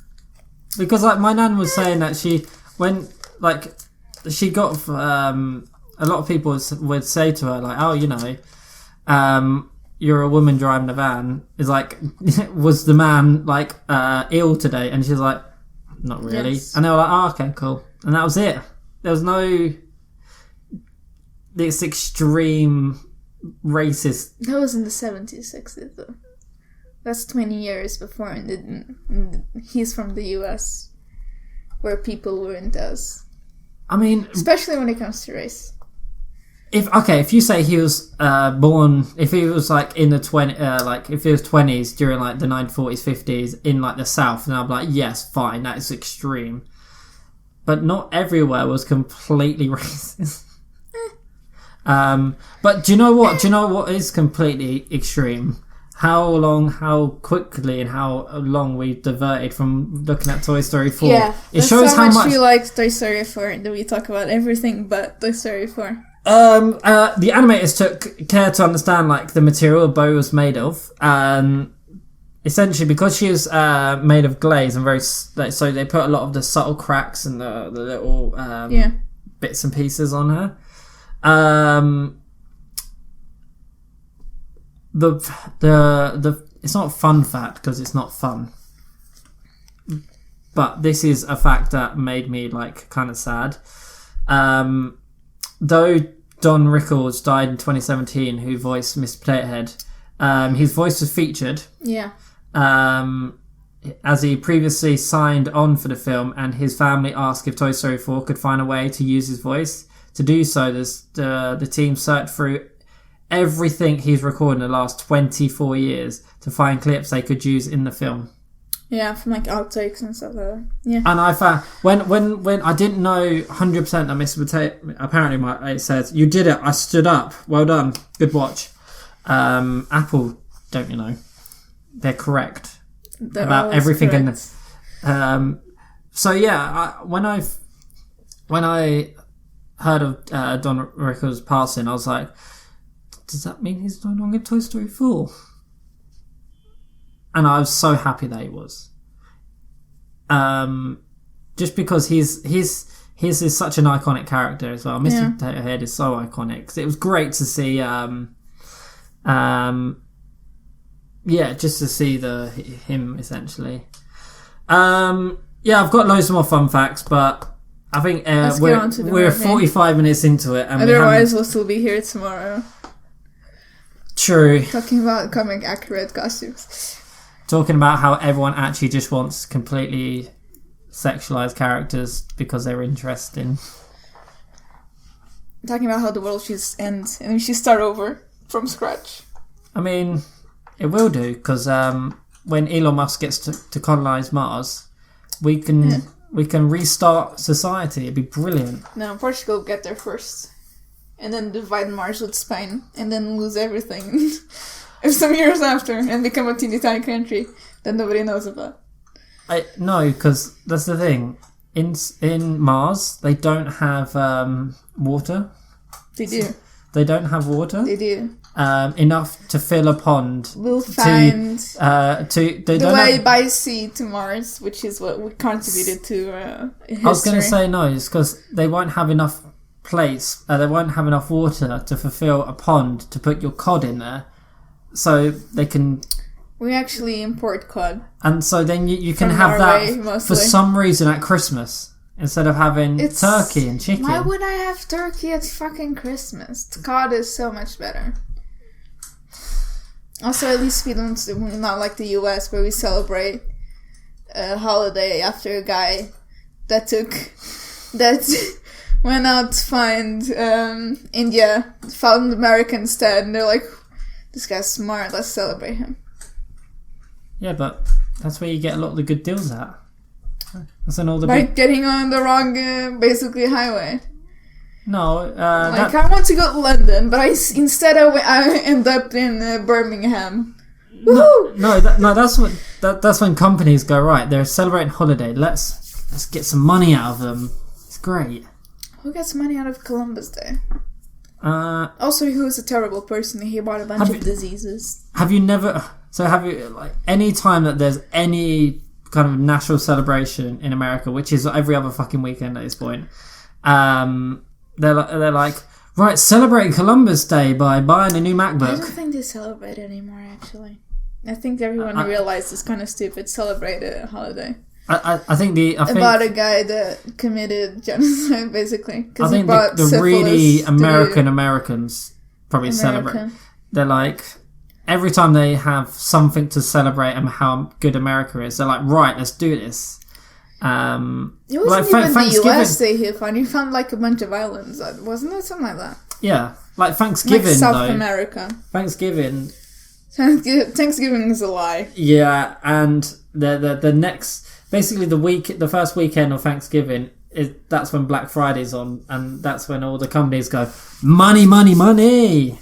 Because my nan was saying that she got a lot of people would say to her you're a woman driving a van. Is was the man ill today? And she's like, not really. Yes. And they were like, oh, okay, cool. And that was it. There was no this extreme racist. That was in the 70s, 60s though. That's 20 years before, and he's from the US, where people weren't as. I mean, especially when it comes to race. If you say he was born, if he was in the if he was 20s during the 1940s, 50s in the South, then I'd be like, yes, fine, that is extreme. But not everywhere was completely racist. But do you know what? Do you know what is completely extreme? How quickly and how long we diverted from looking at Toy Story 4. Yeah, it shows how much we liked Toy Story 4 that we talk about everything but Toy Story 4. The animators took care to understand the material Bo was made of. Essentially, because she was made of glaze and very so they put a lot of the subtle cracks and the little bits and pieces on her. The it's not a fun fact because it's not fun, but this is a fact that made me kind of sad. Though Don Rickles died in 2017, who voiced Mr. Potato Head, his voice was featured. Yeah. As he previously signed on for the film, and his family asked if Toy Story 4 could find a way to use his voice. To do so, the team searched through everything he's recorded in the last 24 years to find clips they could use in the film. Yeah, from outtakes and stuff like that. Yeah. And I found when I didn't know 100% that Mr. Potato, apparently it says, you did it, I stood up, well done, good watch. Apple, don't you know, they're correct. They're about everything correct. So yeah, when I heard of Don Rickles passing, I was like, does that mean he's no longer Toy Story 4? And I was so happy that he was. Just because he's is such an iconic character as well. Mr. Potato Head is so iconic. So it was great to see just to see him essentially. Yeah, I've got loads more fun facts, but I think we're 45 minutes into it. And otherwise, we'll still be here tomorrow. True. Talking about comic accurate costumes. Talking about how everyone actually just wants completely sexualized characters because they're interesting. Talking about how the world should end and we should start over from scratch. I mean, it will do, because when Elon Musk gets to colonize Mars, we can restart society. It'd be brilliant. No, Portugal will get there first. And then divide Mars with Spain. And then lose everything. Some years after. And become a teeny tiny country that nobody knows about. No, because that's the thing. In Mars, they don't have water. They do. They don't have water. They do. Enough to fill a pond. We'll find the way by sea to Mars, which is what we contributed to history. I was going to say no, it's because they won't have enough place. They won't have enough water to fulfill a pond to put your cod in there, so they can. We actually import cod. And so then you can have Norway, that mostly. for some reason at Christmas instead of having turkey and chicken. Why would I have turkey at fucking Christmas? Cod is so much better. Also, at least we're not like the US where we celebrate a holiday after a guy that went out to find India, found America instead, and they're like, this guy's smart, let's celebrate him. Yeah, but that's where you get a lot of the good deals at. That's in all the By getting on the wrong, basically, highway. No, I want to go to London, but instead I end up in Birmingham. No, that's when companies go, right, they're celebrating holiday. Let's get some money out of them. It's great. Who gets money out of Columbus Day? Also, who's a terrible person? He bought a bunch of diseases. Have you like any time that there's any kind of national celebration in America, which is every other fucking weekend at this point, they're like, right, celebrating Columbus Day by buying a new MacBook. I don't think they celebrate anymore, actually. I think everyone realized it's kind of stupid. Celebrate a holiday. I think about a guy that committed genocide, basically. I think the really Americans probably celebrate. They're like, every time they have something to celebrate and how good America is, they're like, right, let's do this. It wasn't like, even the US they found. You found like a bunch of islands, wasn't it? Something like that. Yeah, like Thanksgiving, like South America. Thanksgiving is a lie. Yeah, and the next, basically the first weekend of Thanksgiving that's when Black Friday's on, and that's when all the companies go, money, money, money.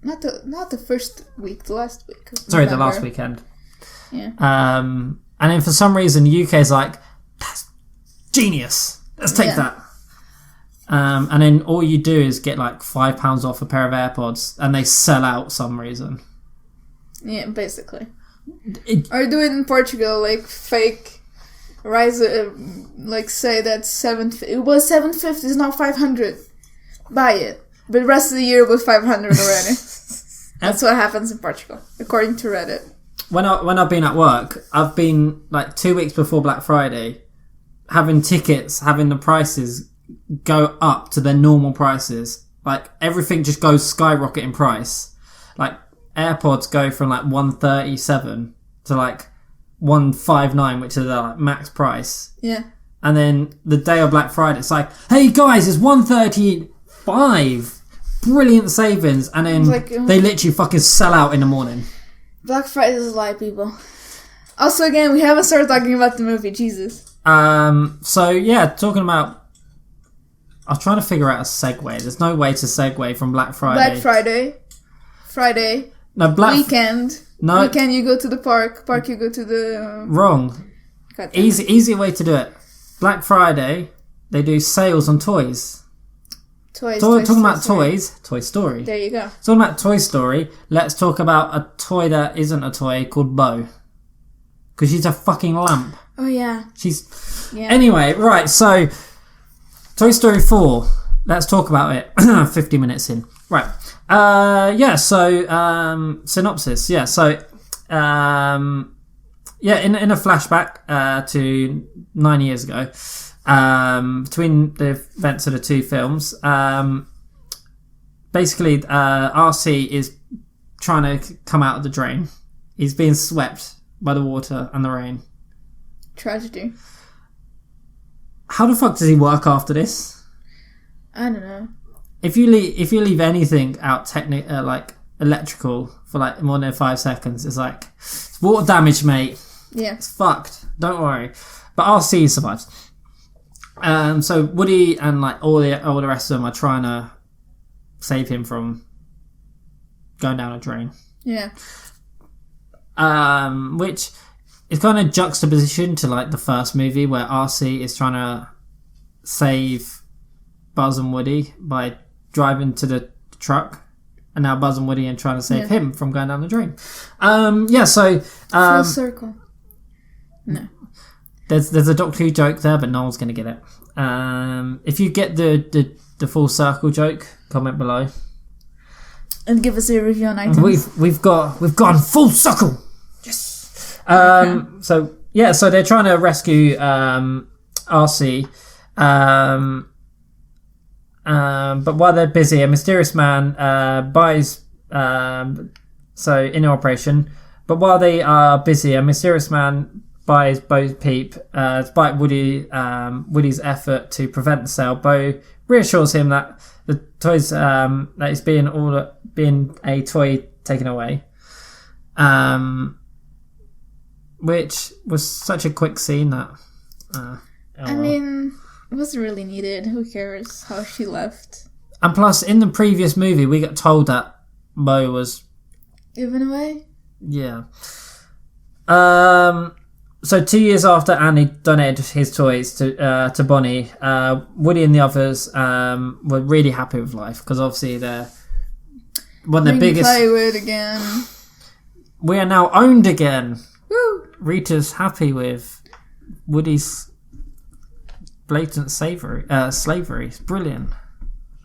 Not the first week, the last week. Sorry, the last weekend. Yeah. And then for some reason the UK's like, that's genius. Let's take that. And then all you do is get like £5 off a pair of AirPods, and they sell out some reason. Yeah, basically. Or do it in Portugal, like fake rise, like say that it was 750, it's now 500. Buy it. But the rest of the year was 500 already. That's what happens in Portugal, according to Reddit. When I've been at work, I've been like 2 weeks before Black Friday, having the prices go up to their normal prices. Like everything just goes skyrocket in price. Like AirPods go from like 137 to like 159, which is the like, max price. Yeah. And then the day of Black Friday, it's like, hey guys, it's 135. Brilliant savings. And then they literally fucking sell out in the morning. Black Friday is a lie, people. Also, again, we haven't started talking about the movie, Jesus. So yeah, talking about, I was trying to figure out a segue. There's no way to segue from Black Friday. Friday. No, weekend. No. Weekend you go to the park. Park you go to the... Wrong. Easy way to do it. Black Friday, they do sales on toys. Talking about toys, Toy Story. There you go. Talking about Toy Story, let's talk about a toy that isn't a toy called Bo. Because she's a fucking lamp. Oh, yeah. Anyway, right, so Toy Story 4. Let's talk about it. 50 minutes in. Right. Synopsis. Yeah, so in a flashback to 9 years ago, between the events of the two films, basically RC is trying to come out of the drain. He's being swept by the water and the rain. Tragedy. How the fuck does he work after this? I don't know. If you leave anything out like electrical for like more than 5 seconds, it's like it's water damage, mate. Yeah. It's fucked. Don't worry. But RC survives. So Woody and like all the rest of them are trying to save him from going down a drain. Yeah. Which is kind of juxtaposition to like the first movie where RC is trying to save Buzz and Woody by driving to the truck, and now Buzz and Woody are trying to save him from going down the drain. So full circle. No. There's a Doctor Who joke there, but no one's going to get it. If you get the full circle joke, comment below. And give us a review on iTunes. We've gone full circle. Yes. So they're trying to rescue RC. But while they're busy, a mysterious man buys. So in operation, but while they are busy, a mysterious man buys Bo's Peep. Despite Woody's effort to prevent the sale, Bo reassures him that the toys that is being a toy taken away. Which was such a quick scene that. I mean, it wasn't really needed. Who cares how she left? And plus, in the previous movie, we got told that Bo was given away. Yeah. So 2 years after Annie donated his toys to Bonnie, Woody and the others were really happy with life because obviously they're one of the biggest. Plywood again. We are now owned again. Woo! Rita's happy with Woody's blatant slavery. It's brilliant.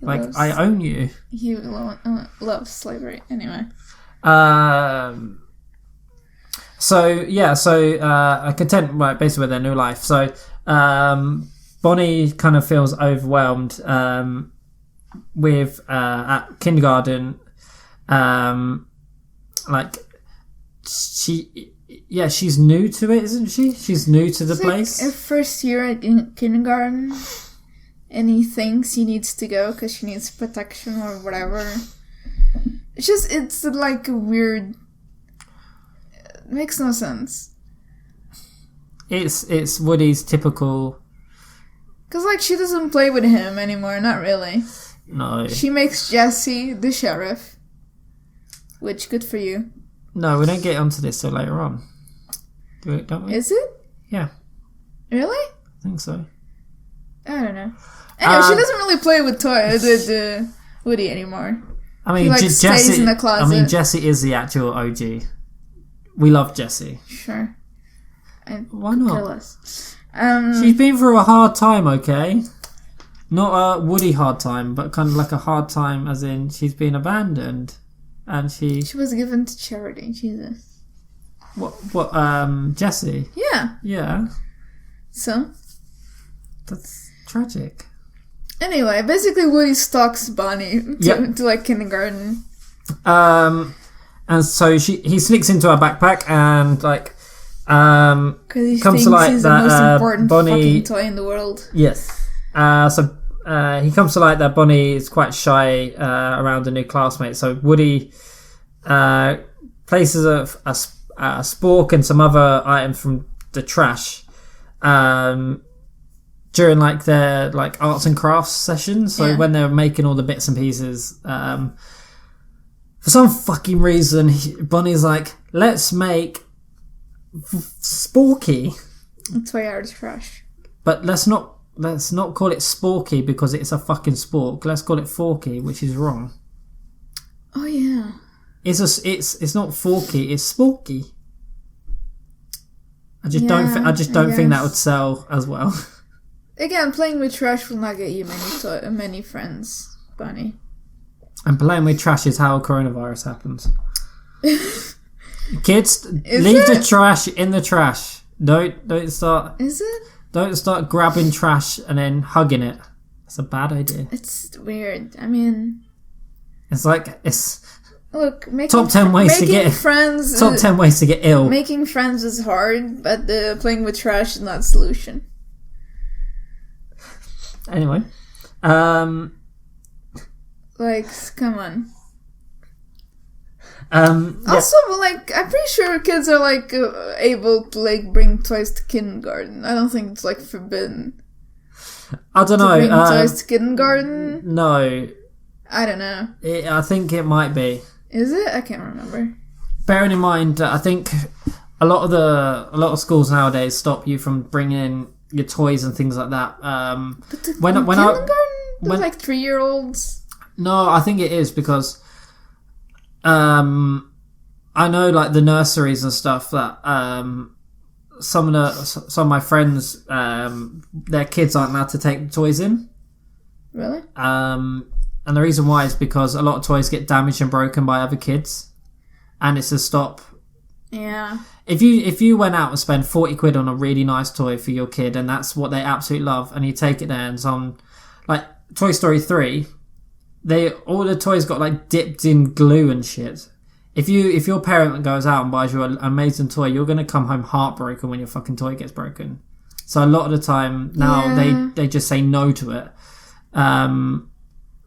I own you. He loves slavery anyway. Content basically with their new life. So Bonnie kind of feels overwhelmed with at kindergarten. She's new to it, isn't she? She's new to the place. Her first year in kindergarten, and he thinks he needs to go because she needs protection or whatever. It's like a weird. It makes no sense. It's Woody's typical. Because she doesn't play with him anymore. Not really. No. She makes Jesse the sheriff, which good for you. No, we don't get onto this till later on. Don't we? Is it? Yeah. Really? I think so. I don't know. Anyway, she doesn't really play with Woody anymore. I mean, he stays in the closet. I mean, Jesse is the actual OG. We love Jessie. Sure. Why not? Care less. She's been through a hard time, okay? Not a Woody hard time, but kind of like a hard time as in she's been abandoned. And she was given to charity, Jesus. What, Jessie? Yeah. Yeah. So? That's tragic. Anyway, basically Woody stalks Bonnie to kindergarten. And so he sneaks into her backpack and because he comes thinks to light he's that the most important Bonnie fucking toy in the world. Yes. He comes to light that Bonnie is quite shy around a new classmate. So Woody places a spork and some other items from the trash during their arts and crafts session. So when they're making all the bits and pieces, for some fucking reason, Bonnie's like, let's make Sporky. Toy out of trash. But let's not call it Sporky because it's a fucking spork. Let's call it Forky, which is wrong. Oh yeah. It's not Forky, it's Sporky. I just don't think that would sell as well. Again, playing with trash will not get you many friends, Bunny. And playing with trash is how coronavirus happens. Kids, leave the trash in the trash. Don't start. Is it? Don't start grabbing trash and then hugging it. It's a bad idea. It's weird. I mean, it's look. Top 10 ways to get friends. Top 10 ways to get ill. Making friends is hard, but playing with trash is not a solution. Anyway, like, come on. Yeah. Also, like, I'm pretty sure kids are like able to like bring toys to kindergarten. I don't think it's like forbidden. I don't know. Bring toys to kindergarten. No, I don't know. I think it might be. Is it? I can't remember. Bearing in mind, I think a lot of schools nowadays stop you from bringing in your toys and things like that. But when kindergarten, they're like 3-year-olds. No, I think it is because I know like the nurseries and stuff that some of my friends their kids aren't allowed to take the toys in. Really? And the reason why is because a lot of toys get damaged and broken by other kids, and it's a stop. Yeah. If you went out and spent 40 quid on a really nice toy for your kid, and that's what they absolutely love, and you take it there and some, like Toy Story 3, all the toys got like dipped in glue and shit. If your parent goes out and buys you an amazing toy, you're gonna come home heartbroken when your fucking toy gets broken. So a lot of the time now they just say no to it.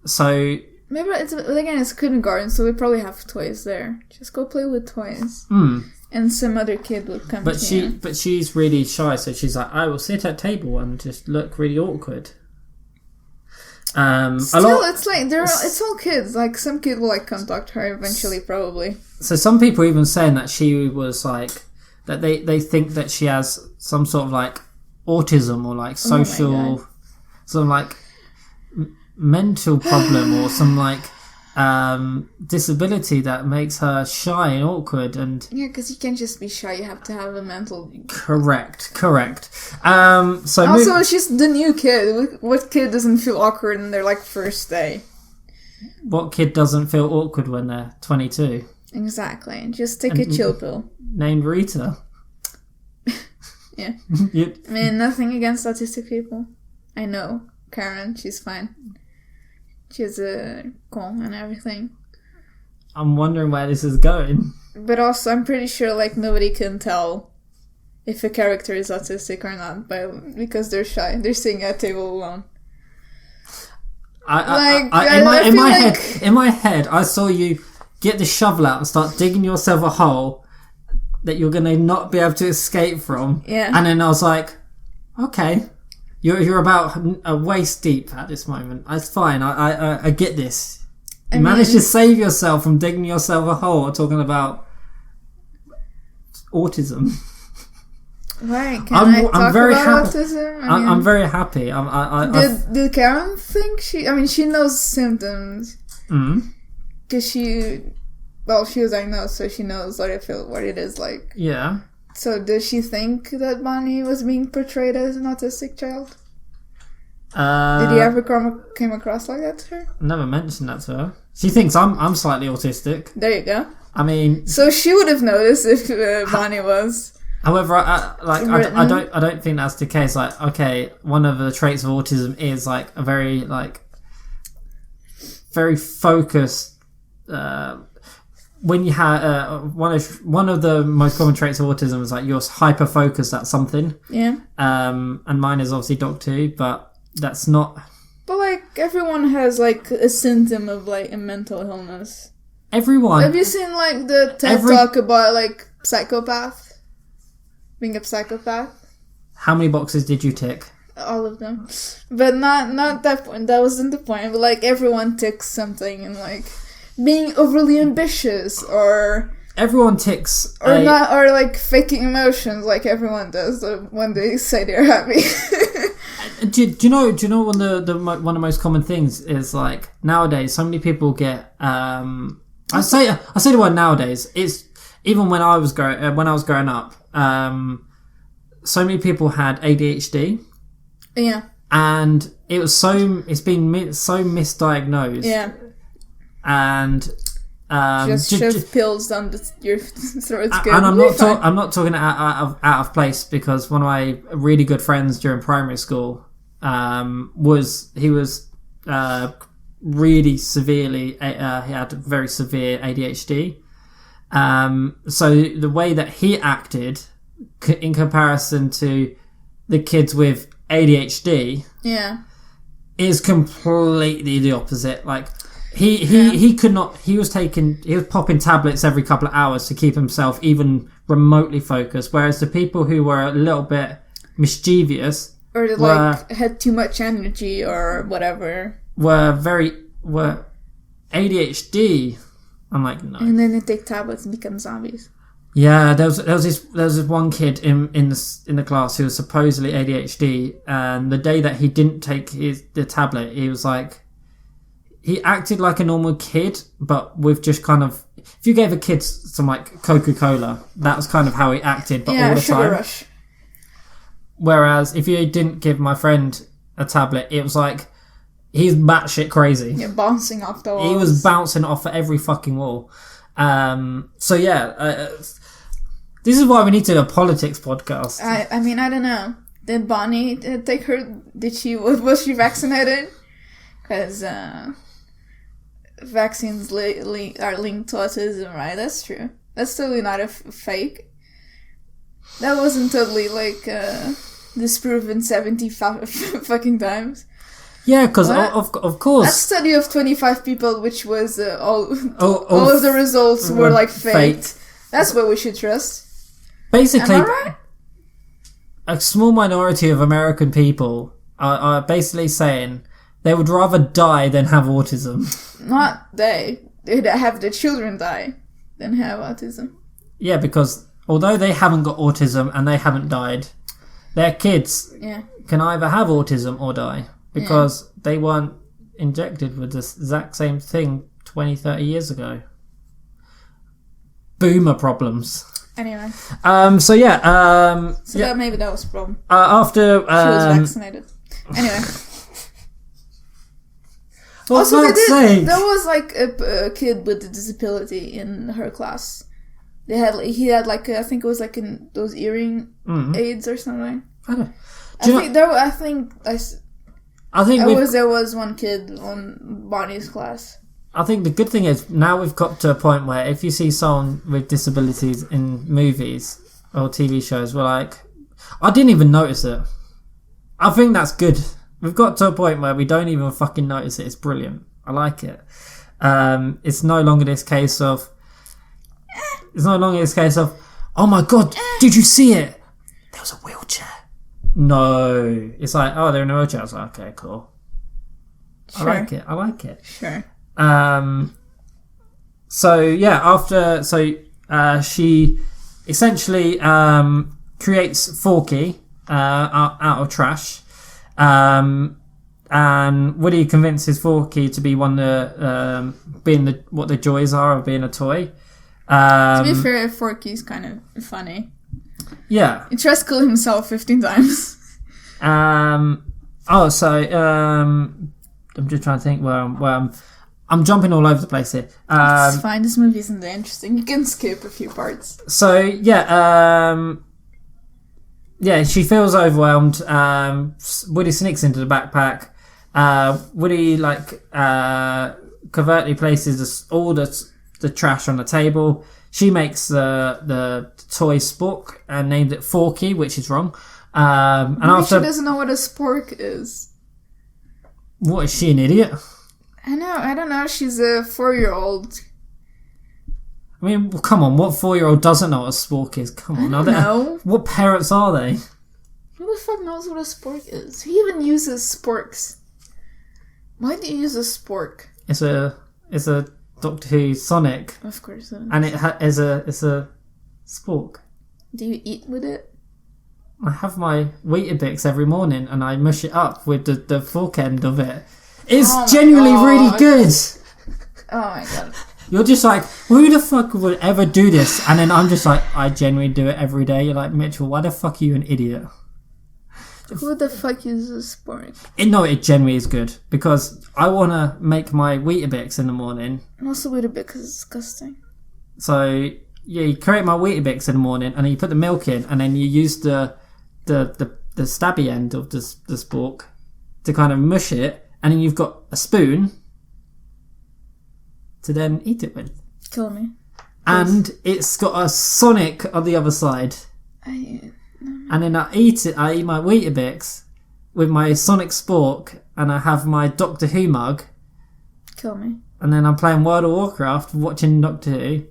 So maybe it's kindergarten, so we probably have toys there. Just go play with toys. And some other kid would come. But she's really shy, so she's like, I will sit at table and just look really awkward. It's like it's all kids. Like some kid will like come talk to her eventually, probably. So some people even saying that she was like that they think that she has some sort of like autism or like social, some like mental problem or some like disability that makes her shy and awkward. And because you can't just be shy, you have to have a mental. Correct. So also she's the new kid. What kid doesn't feel awkward in their like first day? What kid doesn't feel awkward when they're 22? Exactly. Just take a chill pill named Rita. Yeah. I mean, nothing against autistic people. I know Karen, she's fine. She's cool and everything. I'm wondering where this is going. But also, I'm pretty sure like nobody can tell if a character is autistic or not, because they're shy. They're sitting at a table alone. In my head, I saw you get the shovel out and start digging yourself a hole that you're gonna not be able to escape from. Yeah. And then I was like, okay. You're about a waist deep at this moment. It's fine. I get this. You managed to save yourself from digging yourself a hole talking about autism. Right. I'm very happy. Autism? I'm very happy. Did Karen think she knows symptoms? Because she was diagnosed, so she knows what it is like. Yeah. So does she think that Bonnie was being portrayed as an autistic child? Did he ever came across like that to her? Never mentioned that to her. She thinks I'm slightly autistic. There you go. I mean, so she would have noticed if Bonnie was. However, I don't think that's the case. Like, okay, one of the traits of autism is like a very focused. When you have one of the most common traits of autism is like you're hyper focused at something. Yeah. And mine is obviously Doc 2, but that's not. But like everyone has like a symptom of like a mental illness. Everyone. Have you seen like the TED talk about like psychopath? Being a psychopath? How many boxes did you tick? All of them. But not that point. That wasn't the point. But like everyone ticks something and like being overly ambitious or everyone ticks or not or like faking emotions like everyone does when they say they're happy. Do you know one of the most common things is like nowadays so many people get I say the word nowadays. It's even when I was growing up, so many people had ADHD. Yeah. And it's been so misdiagnosed. Yeah. And Just shove pills down your throat. And I'm not talking out of place, because one of my really good friends during primary school was really severely he had very severe ADHD. So the way that he acted in comparison to the kids with ADHD is completely the opposite. Like he could not. He was popping tablets every couple of hours to keep himself even remotely focused. Whereas the people who were a little bit mischievous or had too much energy or whatever were ADHD. I'm like, no. And then they take tablets and become zombies. Yeah, there was this one kid in the class who was supposedly ADHD, and the day that he didn't take the tablet, he was like, he acted like a normal kid, but with just kind of, if you gave a kid some like Coca-Cola, that was kind of how he acted, but all the time. Rush. Whereas if you didn't give my friend a tablet, it was like, he's batshit crazy. Yeah, bouncing off the walls. He was bouncing off of every fucking wall. So yeah, this is why we need to do a politics podcast. I mean, I don't know. Did Bonnie take her? Was she vaccinated? Because vaccines are linked to autism, right? That's true. That's totally not a fake. That wasn't totally disproven 70 fucking times. Yeah, because of course. That study of 25 people, which was all of the results were like faked. That's what we should trust. Basically, am I right? A small minority of American people are basically saying they would rather die than have autism. Not they. They'd have their children die than have autism. Yeah, because although they haven't got autism and they haven't died, their kids can either have autism or die. Because they weren't injected with the exact same thing 20, 30 years ago. Boomer problems. Anyway. So yeah. That maybe that was a problem. After... she was vaccinated. Anyway. Also, there was like a kid with a disability in her class. He had like, I think it was like in those earring aids or something. There was one kid on Bonnie's class. I think the good thing is now we've got to a point where if you see someone with disabilities in movies or TV shows, we're like, I didn't even notice it. I think that's good. We've got to a point where we don't even fucking notice it. It's brilliant. I like it. It's no longer this case of, oh my god, did you see it? There was a wheelchair. No. It's like, oh, they're in a wheelchair. I was like, okay, cool. Sure. I like it. Sure. So, yeah, she essentially creates Forky out of trash. And Woody convinces Forky to be one of what the joys are of being a toy. To be fair, Forky's kind of funny. Yeah. He tries to kill himself 15 times. I'm just trying to think where I'm jumping all over the place here. It's fine. This movie isn't that interesting. You can skip a few parts. So yeah, she feels overwhelmed. Woody sneaks into the backpack. Woody covertly places all the trash on the table. She makes the toy spork and named it Forky, which is wrong. And after she doesn't know what a spork is. What, is she an idiot? I don't know. She's a 4-year-old. I mean, well, come on. What 4-year-old doesn't know what a spork is? Come on. No. What parents are they? Who the fuck knows what a spork is? Who even uses sporks? Why do you use a spork? It's a Doctor Who Sonic. Of course. And it's a spork. Do you eat with it? I have my Weetabix every morning and I mush it up with the fork end of it. It's genuinely really good. Oh my god. You're just like, who the fuck would ever do this? And then I'm just like, I genuinely do it every day. You're like, Mitchell, why the fuck are you an idiot? Who the fuck uses spork? It generally is good because I want to make my Weetabix in the morning. Also Weetabix because it's disgusting. So yeah, you create my Weetabix in the morning, and then you put the milk in, and then you use the stabby end of the spork to kind of mush it, and then you've got a spoon to then eat it with. Kill me. And it's got a Sonic on the other side. And then I eat my Weetabix with my Sonic spork, and I have my Doctor Who mug. Kill me. And then I'm playing World of Warcraft, watching Doctor Who.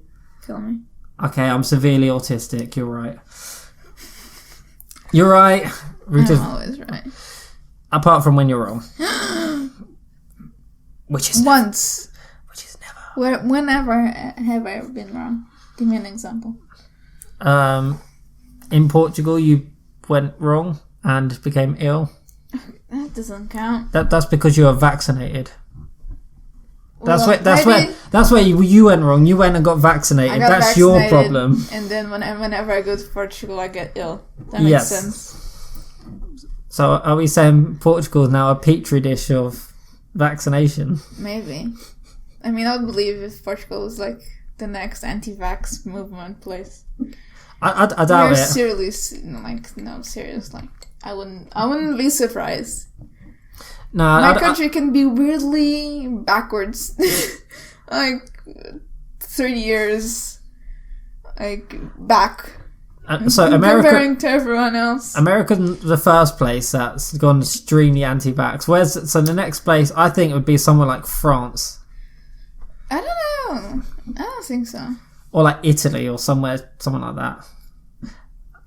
Kill me. Okay, I'm severely autistic, you're right. You're right. I'm always right. Apart from when you're wrong. Which is once. Which is never. Whenever have I ever been wrong? Give me an example. In Portugal, you went wrong and became ill. That doesn't count. That's because you were vaccinated. That's well, where you went wrong. You went and got vaccinated. That's your problem. And then whenever I go to Portugal, I get ill. That makes sense. So are we saying Portugal is now a petri dish of vaccination? Maybe. I mean, I would believe if Portugal was like the next anti-vax movement place. I doubt it. Serious. Like I wouldn't be surprised. No, my country can be weirdly backwards, like 30 years, like back. So America, comparing to everyone else, America's the first place that's gone extremely anti-vax. So the next place I think would be somewhere like France. I don't know. I don't think so. Or like Italy or somewhere like that.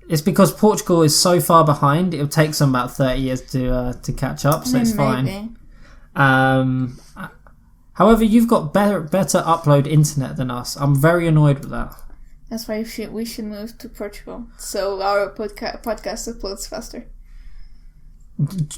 It's because Portugal is so far behind. It'll take them about 30 years to catch up, so it's fine. However, you've got better upload internet than us. I'm very annoyed with that. That's why we should move to Portugal, so our podcast uploads faster.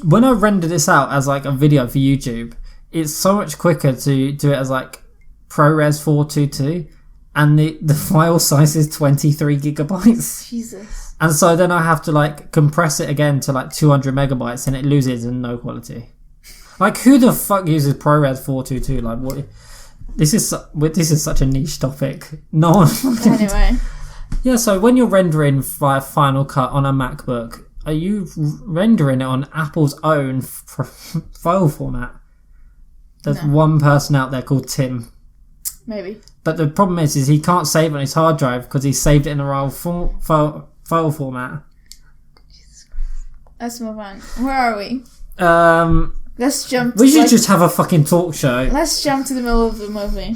When I render this out as like a video for YouTube, it's so much quicker to do it as like ProRes 422, and the file size is 23 gigabytes. Jesus. And so then I have to like compress it again to like 200 megabytes, and it loses in no quality. Like, who the fuck uses ProRes 422? Like, what? This is such a niche topic. No one. Anyway. Yeah. So when you're rendering via Final Cut on a MacBook, are you rendering it on Apple's own file format? There's one person out there called Tim. Maybe. But the problem is he can't save it on his hard drive because he saved it in a wrong file format. Jesus Christ. Let's move on. Where are we? Let's jump. We should just have a fucking talk show. Let's jump to the middle of the movie.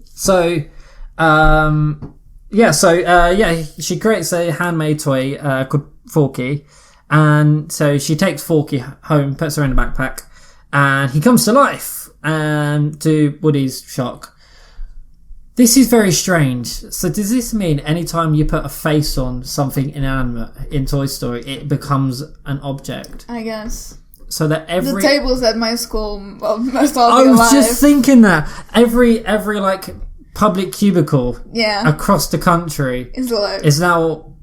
So, she creates a handmade toy called Forky, and so she takes Forky home, puts her in a backpack, and he comes to life. And to Woody's shock, this is very strange. So does this mean anytime you put a face on something inanimate in Toy Story, it becomes an object? I guess. So that the tables at my school must all be alive. I was just thinking that every like public cubicle across the country is alive. Is now.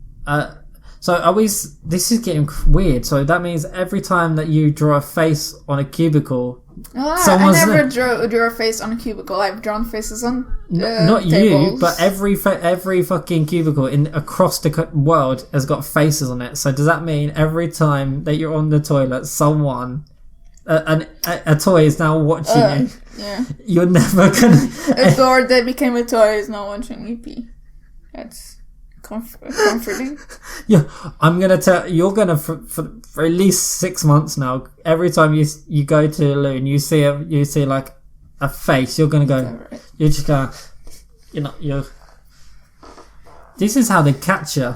So are we? This is getting weird. So that means every time that you draw a face on a cubicle. I never drew a face on a cubicle. I've drawn faces on not tables. You, but every fucking cubicle across the world has got faces on it. So does that mean every time that you're on the toilet, someone, a toy is now watching you? Yeah. You're never gonna. A door that became a toy is not watching you pee. That's comforting. Yeah, I'm gonna tell you're gonna for at least 6 months now. Every time you go to the loo and you see like a face, you're gonna go. Right. You're just gonna, you're. This is how they catch you.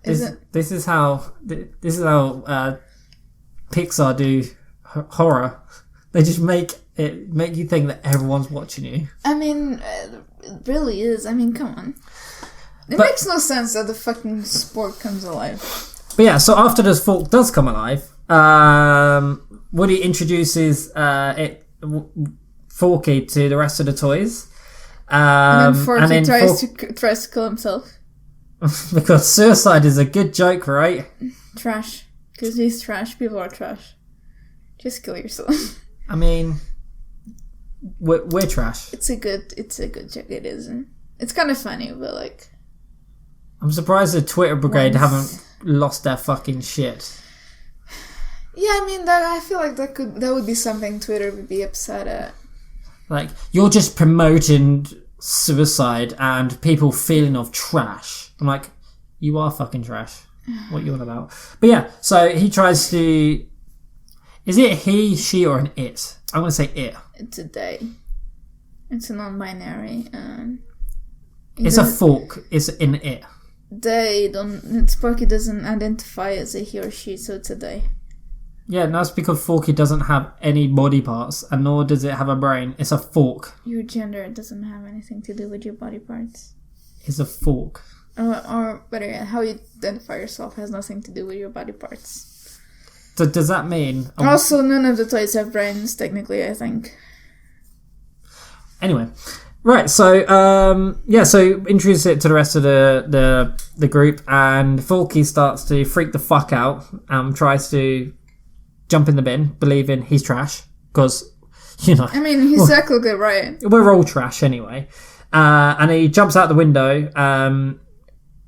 This is how Pixar do horror. They just make you think that everyone's watching you. I mean, it really is. I mean, come on. It makes no sense that the fucking sport comes alive. But yeah, so after the fork does come alive, Woody introduces Forky to the rest of the toys. And then Forky tries to kill himself. Because suicide is a good joke, right? Trash. Because he's trash. People are trash. Just kill yourself. I mean, we're trash. It's a good joke. It isn't. It's kind of funny, but like... I'm surprised the Twitter brigade haven't lost their fucking shit. Yeah, I mean, I feel like that would be something Twitter would be upset at. Like, you're just promoting suicide and people feeling of trash. I'm like, you are fucking trash. What you on about? But yeah, so he tries to... Is it he, she, or an it? I'm going to say it. It's a they. It's a non-binary. It's a fork. It's an it. They don't... Sparky doesn't identify as a he or she, so it's a they. Yeah, and that's because Forky doesn't have any body parts, and nor does it have a brain. It's a fork. Your gender doesn't have anything to do with your body parts. It's a fork. Or better yet, how you identify yourself has nothing to do with your body parts. So does that mean... Also, none of the toys have brains, technically, I think. Anyway. Right, so, so introduce it to the rest of the group, and Forky starts to freak the fuck out, tries to jump in the bin, believing he's trash, because, I mean, he's exactly right. We're all trash anyway. And he jumps out the window,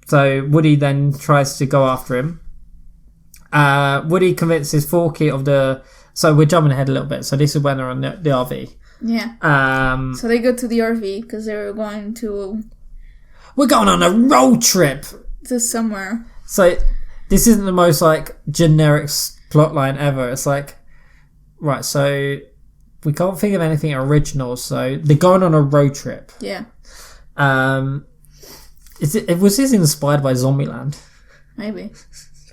so Woody then tries to go after him. Woody convinces Forky of the... So we're jumping ahead a little bit, so this is when they're on the RV. Yeah. So they go to the RV, because they were going to... We're going on a road trip! To somewhere. So this isn't the most, generic plotline ever. It's like, right, so we can't think of anything original, so they're going on a road trip. Yeah. Was this inspired by Zombieland? Maybe.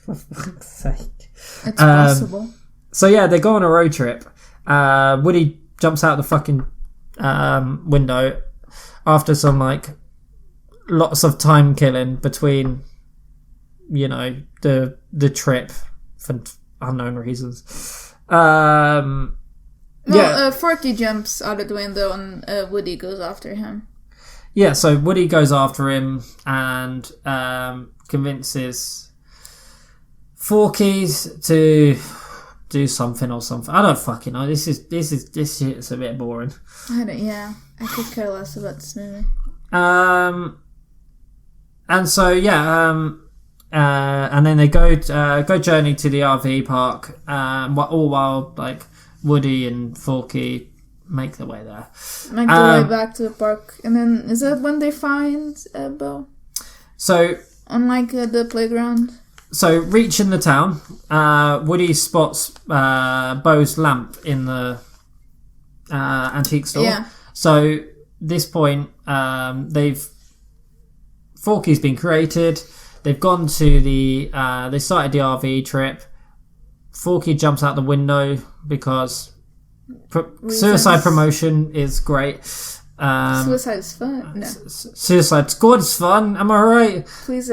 For fuck's sake. It's possible. So yeah, they go on a road trip. Woody jumps out the fucking window after some lots of time killing between the trip for unknown reasons. Forky jumps out of the window and Woody goes after him. Yeah, so Woody goes after him and convinces Forky to do something or something. I don't fucking know. This shit's a bit boring. I could care less about this movie. And so and then they go journey to the RV park, all while Woody and Forky make their way there. Make their way back to the park, and then is that when they find Bo? So on the playground. So reaching the town, Woody spots Bo's lamp in the antique store. Yeah. So this point, Forky's been created. They've gone to they started the RV trip. Forky jumps out the window because suicide promotion is great. Suicide is fun. No. Suicide Squad is fun. Am I right? Please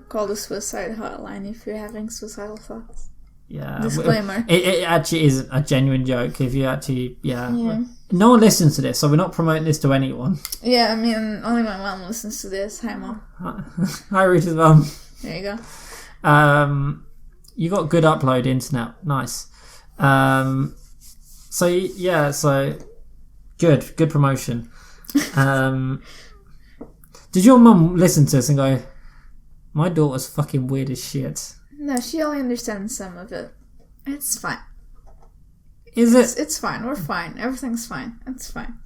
call the suicide hotline if you're having suicidal thoughts. Yeah. Disclaimer. It actually isn't a genuine joke. If you actually, yeah. No one listens to this, so we're not promoting this to anyone. Yeah, I mean, only my mom listens to this. Hi, Mom. Hi, Rita's mum. There you go. You got good upload internet. Nice. So good promotion. Did your mum listen to this and go, my daughter's fucking weird as shit? No, she only understands some of it. It's fine. It's fine. We're fine. Everything's fine. It's fine.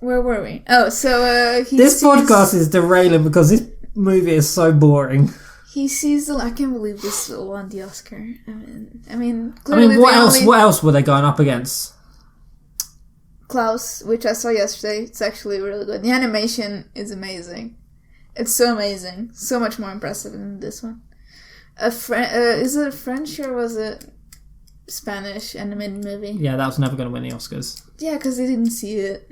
Where were we? Oh, so this podcast is derailing because this movie is so boring. He sees I can't believe this won the Oscar. I mean, clearly what else were they going up against? Klaus, which I saw yesterday. It's actually really good. The animation is amazing. It's so amazing. So much more impressive than this one. Is it French or was it Spanish animated movie? Yeah, that was never going to win the Oscars. Yeah, because they didn't see it.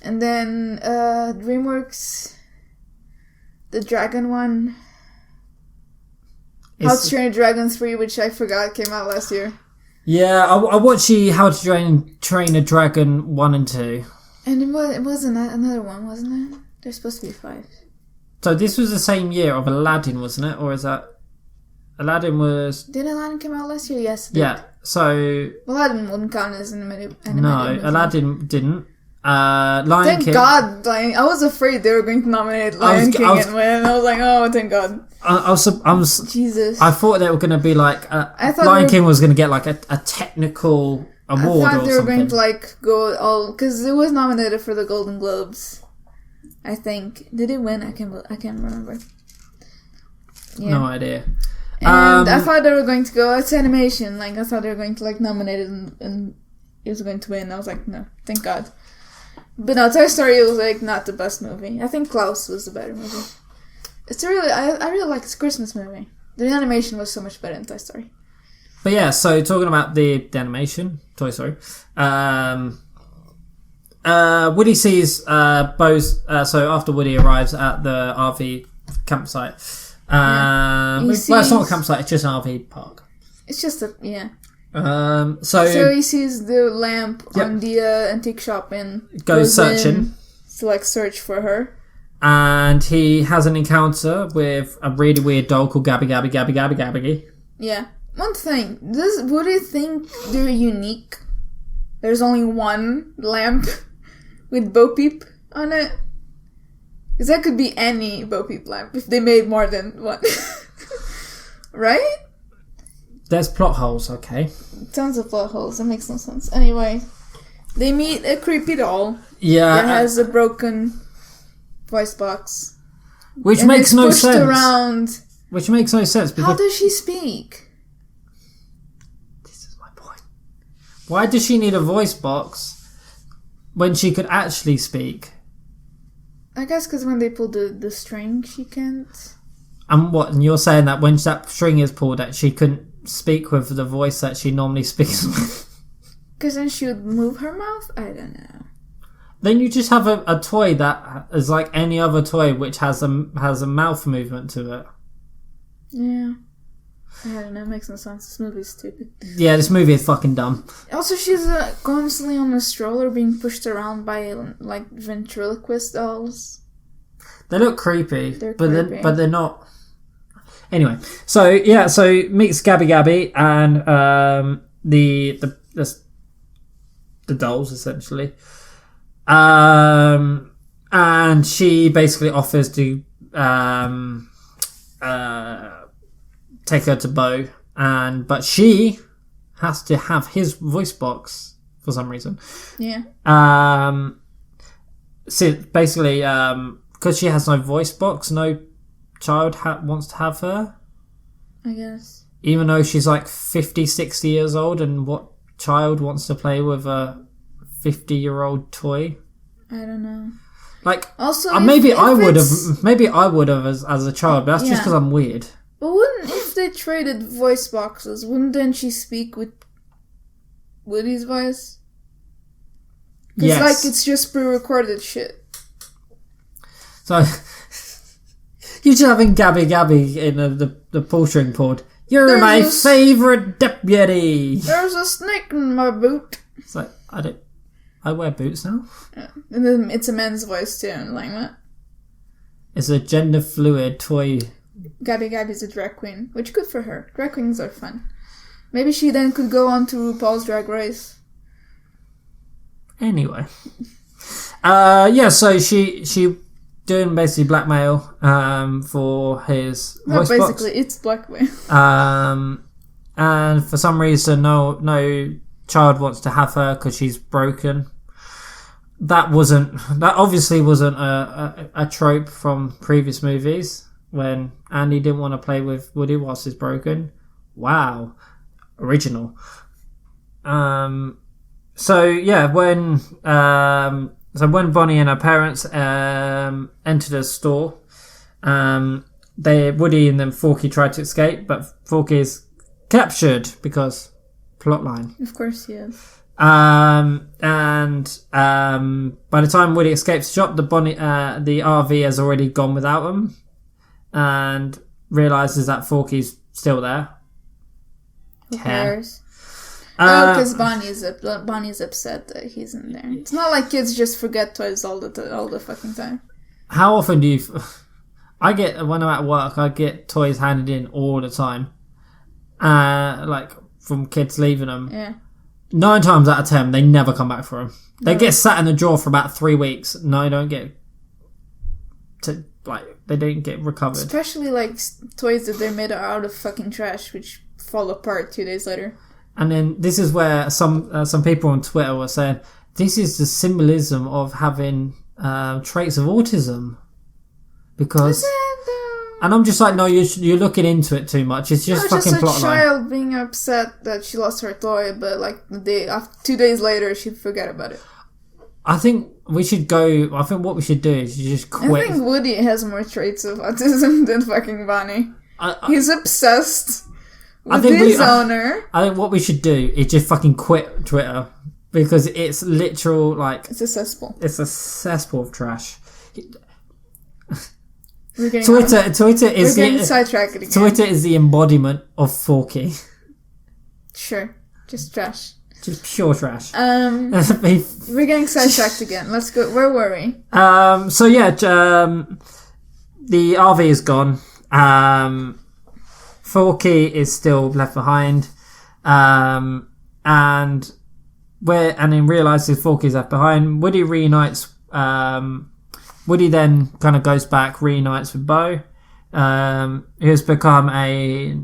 And then DreamWorks, the Dragon one. How to Train a Dragon 3, which I forgot came out last year. Yeah, I watched How to Train a Dragon 1 and 2. And it wasn't another one, wasn't it? There's supposed to be 5. So this was the same year of Aladdin, wasn't it? Or is that... Aladdin was... Did Aladdin come out last year? Yes, it did. Yeah, so... Aladdin wouldn't count as an animated No, movie. Aladdin didn't. Lion Thank King... God! Like, I was afraid they were going to nominate Lion King and win. I was like, oh, thank God. Jesus. I thought they were going to be like... Lion King was going to get like a technical award or something. I thought they were going to like go all... Because it was nominated for the Golden Globes. I think. Did it win? I can't remember. Yeah. No idea. And I thought they were going to go, it's animation. Like, I thought they were going to, like, nominate it and it was going to win. I was like, no, thank God. But no, Toy Story was, like, not the best movie. I think Klaus was the better movie. It's really, I really like this Christmas movie. The animation was so much better in Toy Story. But yeah, so talking about the animation, Toy Story, Woody sees Bose, so after Woody arrives at the RV campsite, it's not a campsite, it's just an RV park. It's just a, yeah. So he sees the lamp on the antique shop and goes searching to like search for her. And he has an encounter with a really weird doll called Gabby Gabby Gabby Gabby Gabby. Yeah. One thing, would you think they're unique? There's only one lamp with Bo Peep on it. Because that could be any Bo Peep lamp if they made more than one. Right? There's plot holes, okay. Tons of plot holes. That makes no sense. Anyway, they meet a creepy doll. Yeah. That has a broken voice box. Which makes no sense. Around. Which makes no sense. How does she speak? This is my point. Why does she need a voice box when she could actually speak? I guess because when they pull the string, she can't. And you're saying that when that string is pulled out, she couldn't speak with the voice that she normally speaks with? Because then she would move her mouth? I don't know. Then you just have a toy that is like any other toy which has a mouth movement to it. Yeah. I don't know, it makes no sense. This movie is stupid. Yeah, this movie is fucking dumb. Also, she's constantly on a stroller being pushed around by, like, ventriloquist dolls. They look creepy. They're creepy. But they're not... Anyway, so meets Gabby Gabby and the dolls, essentially. And she basically offers to take her to Bo, but she has to have his voice box for some reason. Yeah. So basically, because she has no voice box, no child wants to have her. I guess. Even though she's like 50, 60 years old, and what child wants to play with a 50-year-old toy? I don't know. Like, also, maybe I would have as a child, but that's just because I'm weird. But if they traded voice boxes, wouldn't then she speak with Woody's voice? Because, yes. like, it's just pre-recorded shit. So, you're just having Gabby Gabby in the pull string pod. You're my favourite deputy! There's a snake in my boot. It's like, I wear boots now. Yeah. And then it's a man's voice too, and like what? It's a gender fluid toy. Gabby Gabby's a drag queen, which good for her. Drag queens are fun. Maybe she then could go on to RuPaul's Drag Race. Anyway. So she doing basically blackmail for his voice box. Basically, it's blackmail. And for some reason, no child wants to have her because she's broken. That obviously wasn't a trope from previous movies when Andy didn't want to play with Woody whilst he's broken. Wow, original. When Bonnie and her parents entered a store, Woody and then Forky tried to escape, but Forky is captured because plotline. Of course, yes. By the time Woody escapes the shop, the RV has already gone without him, and realizes that Forky's still there. Who cares? Because Bonnie's upset that he's in there. It's not like kids just forget toys all the fucking time. How often do you... when I'm at work, I get toys handed in all the time. Like from kids leaving them. Yeah. 9 times out of 10, they never come back for them. They get sat in the drawer for about 3 weeks. No, they don't get they don't get recovered. Especially like toys that they're made out of fucking trash, which fall apart 2 days later. And then this is where some people on Twitter were saying this is the symbolism of having traits of autism, because. And I'm just like, no, you're looking into it too much. It's just fucking plotline. Just a child being upset that she lost her toy, but like 2 days later, she'd forget about it. I think we should go. I think what we should do is just quit. I think Woody has more traits of autism than fucking Bonnie. He's obsessed with his owner. I think what we should do is just fucking quit Twitter, because it's literal like it's a cesspool. It's a cesspool of trash. Twitter is sidetracked again. Twitter is the embodiment of Forky. Sure, just trash. Just pure trash. We're getting sidetracked again. Let's go. Where were we? So yeah, the RV is gone. Forky is still left behind. And then realizes Forky's left behind. Woody reunites. Woody then kind of goes back, reunites with Bo, who's become a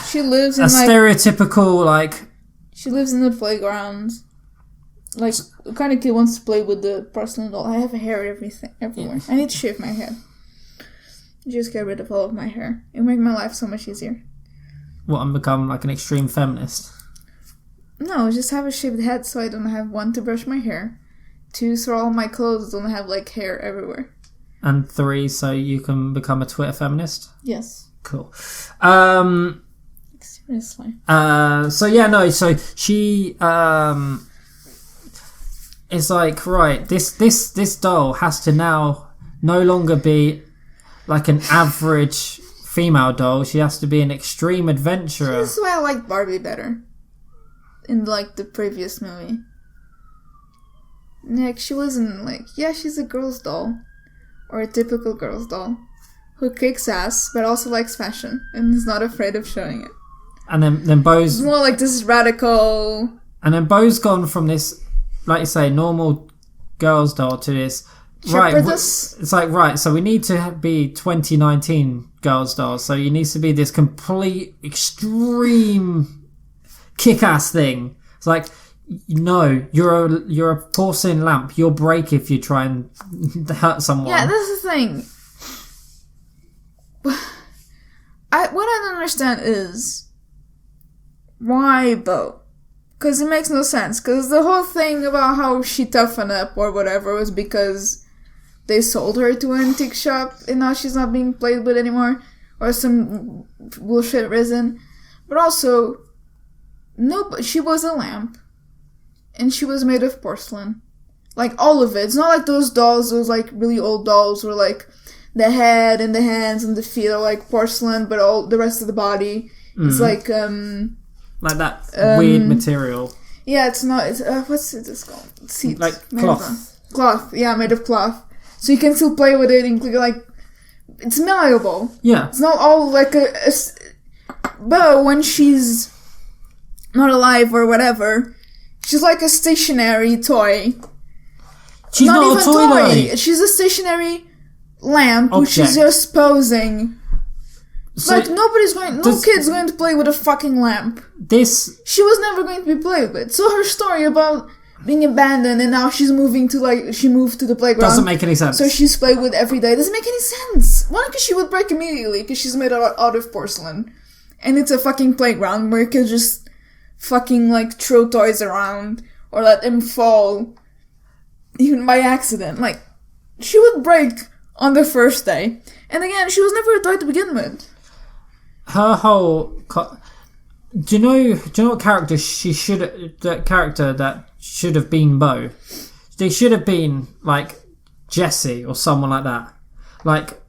she lives in stereotypical she lives in the playground, like the kind of kid wants to play with the porcelain doll. I have hair everywhere. Yeah. I need to shave my head. Just get rid of all of my hair. It'll make my life so much easier. What, and become like an extreme feminist? No, just have a shaved head so I don't have 1 to brush my hair. 2, so all my clothes don't have like hair everywhere. And 3, so you can become a Twitter feminist? Yes. Cool. Seriously. So she is like, right, this doll has to now no longer be like an average female doll. She has to be an extreme adventurer. This is why I like Barbie better in like the previous movie. Like, she wasn't like, yeah, she's a girl's doll. Or a typical girl's doll. Who kicks ass, but also likes fashion. And is not afraid of showing it. And then Bo's... It's more like this radical... And then Bo's gone from this, like you say, normal girl's doll to this... Shepherdess. Right, it's like, right, so we need to be 2019 girls' dolls. So it needs to be this complete, extreme, kick-ass thing. It's like... No, you're a porcelain lamp. You'll break if you try and hurt someone. Yeah, that's the thing. What I don't understand is why Bo? Because it makes no sense. Because the whole thing about how she toughened up or whatever was because they sold her to an antique shop and now she's not being played with anymore, or some bullshit reason. But also, no, she was a lamp. And she was made of porcelain. Like, all of it. It's not like those dolls, those, like, really old dolls where, like, the head and the hands and the feet are, like, porcelain, but all the rest of the body is, like that weird material. Yeah, it's not... It's, what's it called? Seats. Like cloth. Cloth. Yeah, made of cloth. So you can still play with it and, like... It's malleable. Yeah. It's not all, like, But when she's not alive or whatever... She's like a stationary toy. She's not even a toy. She's a stationary lamp, Object. which is just posing. So like, no kid's going to play with a fucking lamp. She was never going to be played with. So her story about being abandoned and now she moved to the playground. Doesn't make any sense. So she's played with every day. Doesn't make any sense. One, because she would break immediately because she's made out of porcelain. And it's a fucking playground where kids just fucking like throw toys around or let them fall even by accident. Like, she would break on the first day. And again, she was never a toy to begin with. Her whole... Do you know what character that should have been Bo? They should have been like Jessie or someone like that. Like,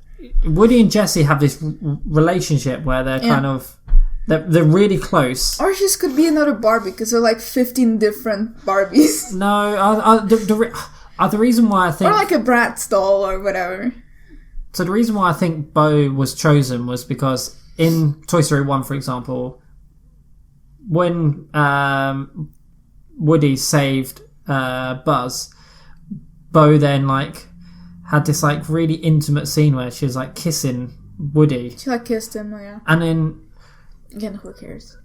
Woody and Jessie have this relationship where they're kind of... They're really close. Or could be another Barbie, because there are like 15 different Barbies. No, The reason why I think... Or like a Bratz doll or whatever. So the reason why I think Bo was chosen was because in Toy Story 1, for example, when Woody saved Buzz, Bo then like had this like really intimate scene where she was like kissing Woody. She like kissed him, yeah. And then... Again, who cares?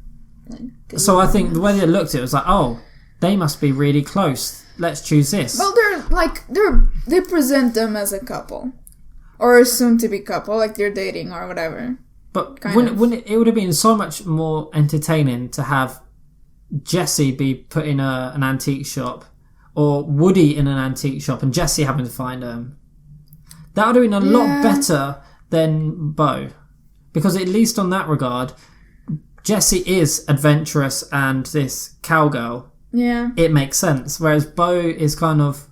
Like, so I think the way they looked at it was like, oh, they must be really close. Let's choose this. Well, they present them as a couple. Or a soon-to-be couple, like they're dating or whatever. But wouldn't it would have been so much more entertaining to have Jessie be put in an antique shop, or Woody in an antique shop, and Jessie having to find them. That would have been a lot better than Bo, because at least on that regard, Jessie is adventurous and this cowgirl. Yeah, it makes sense. Whereas Bo is kind of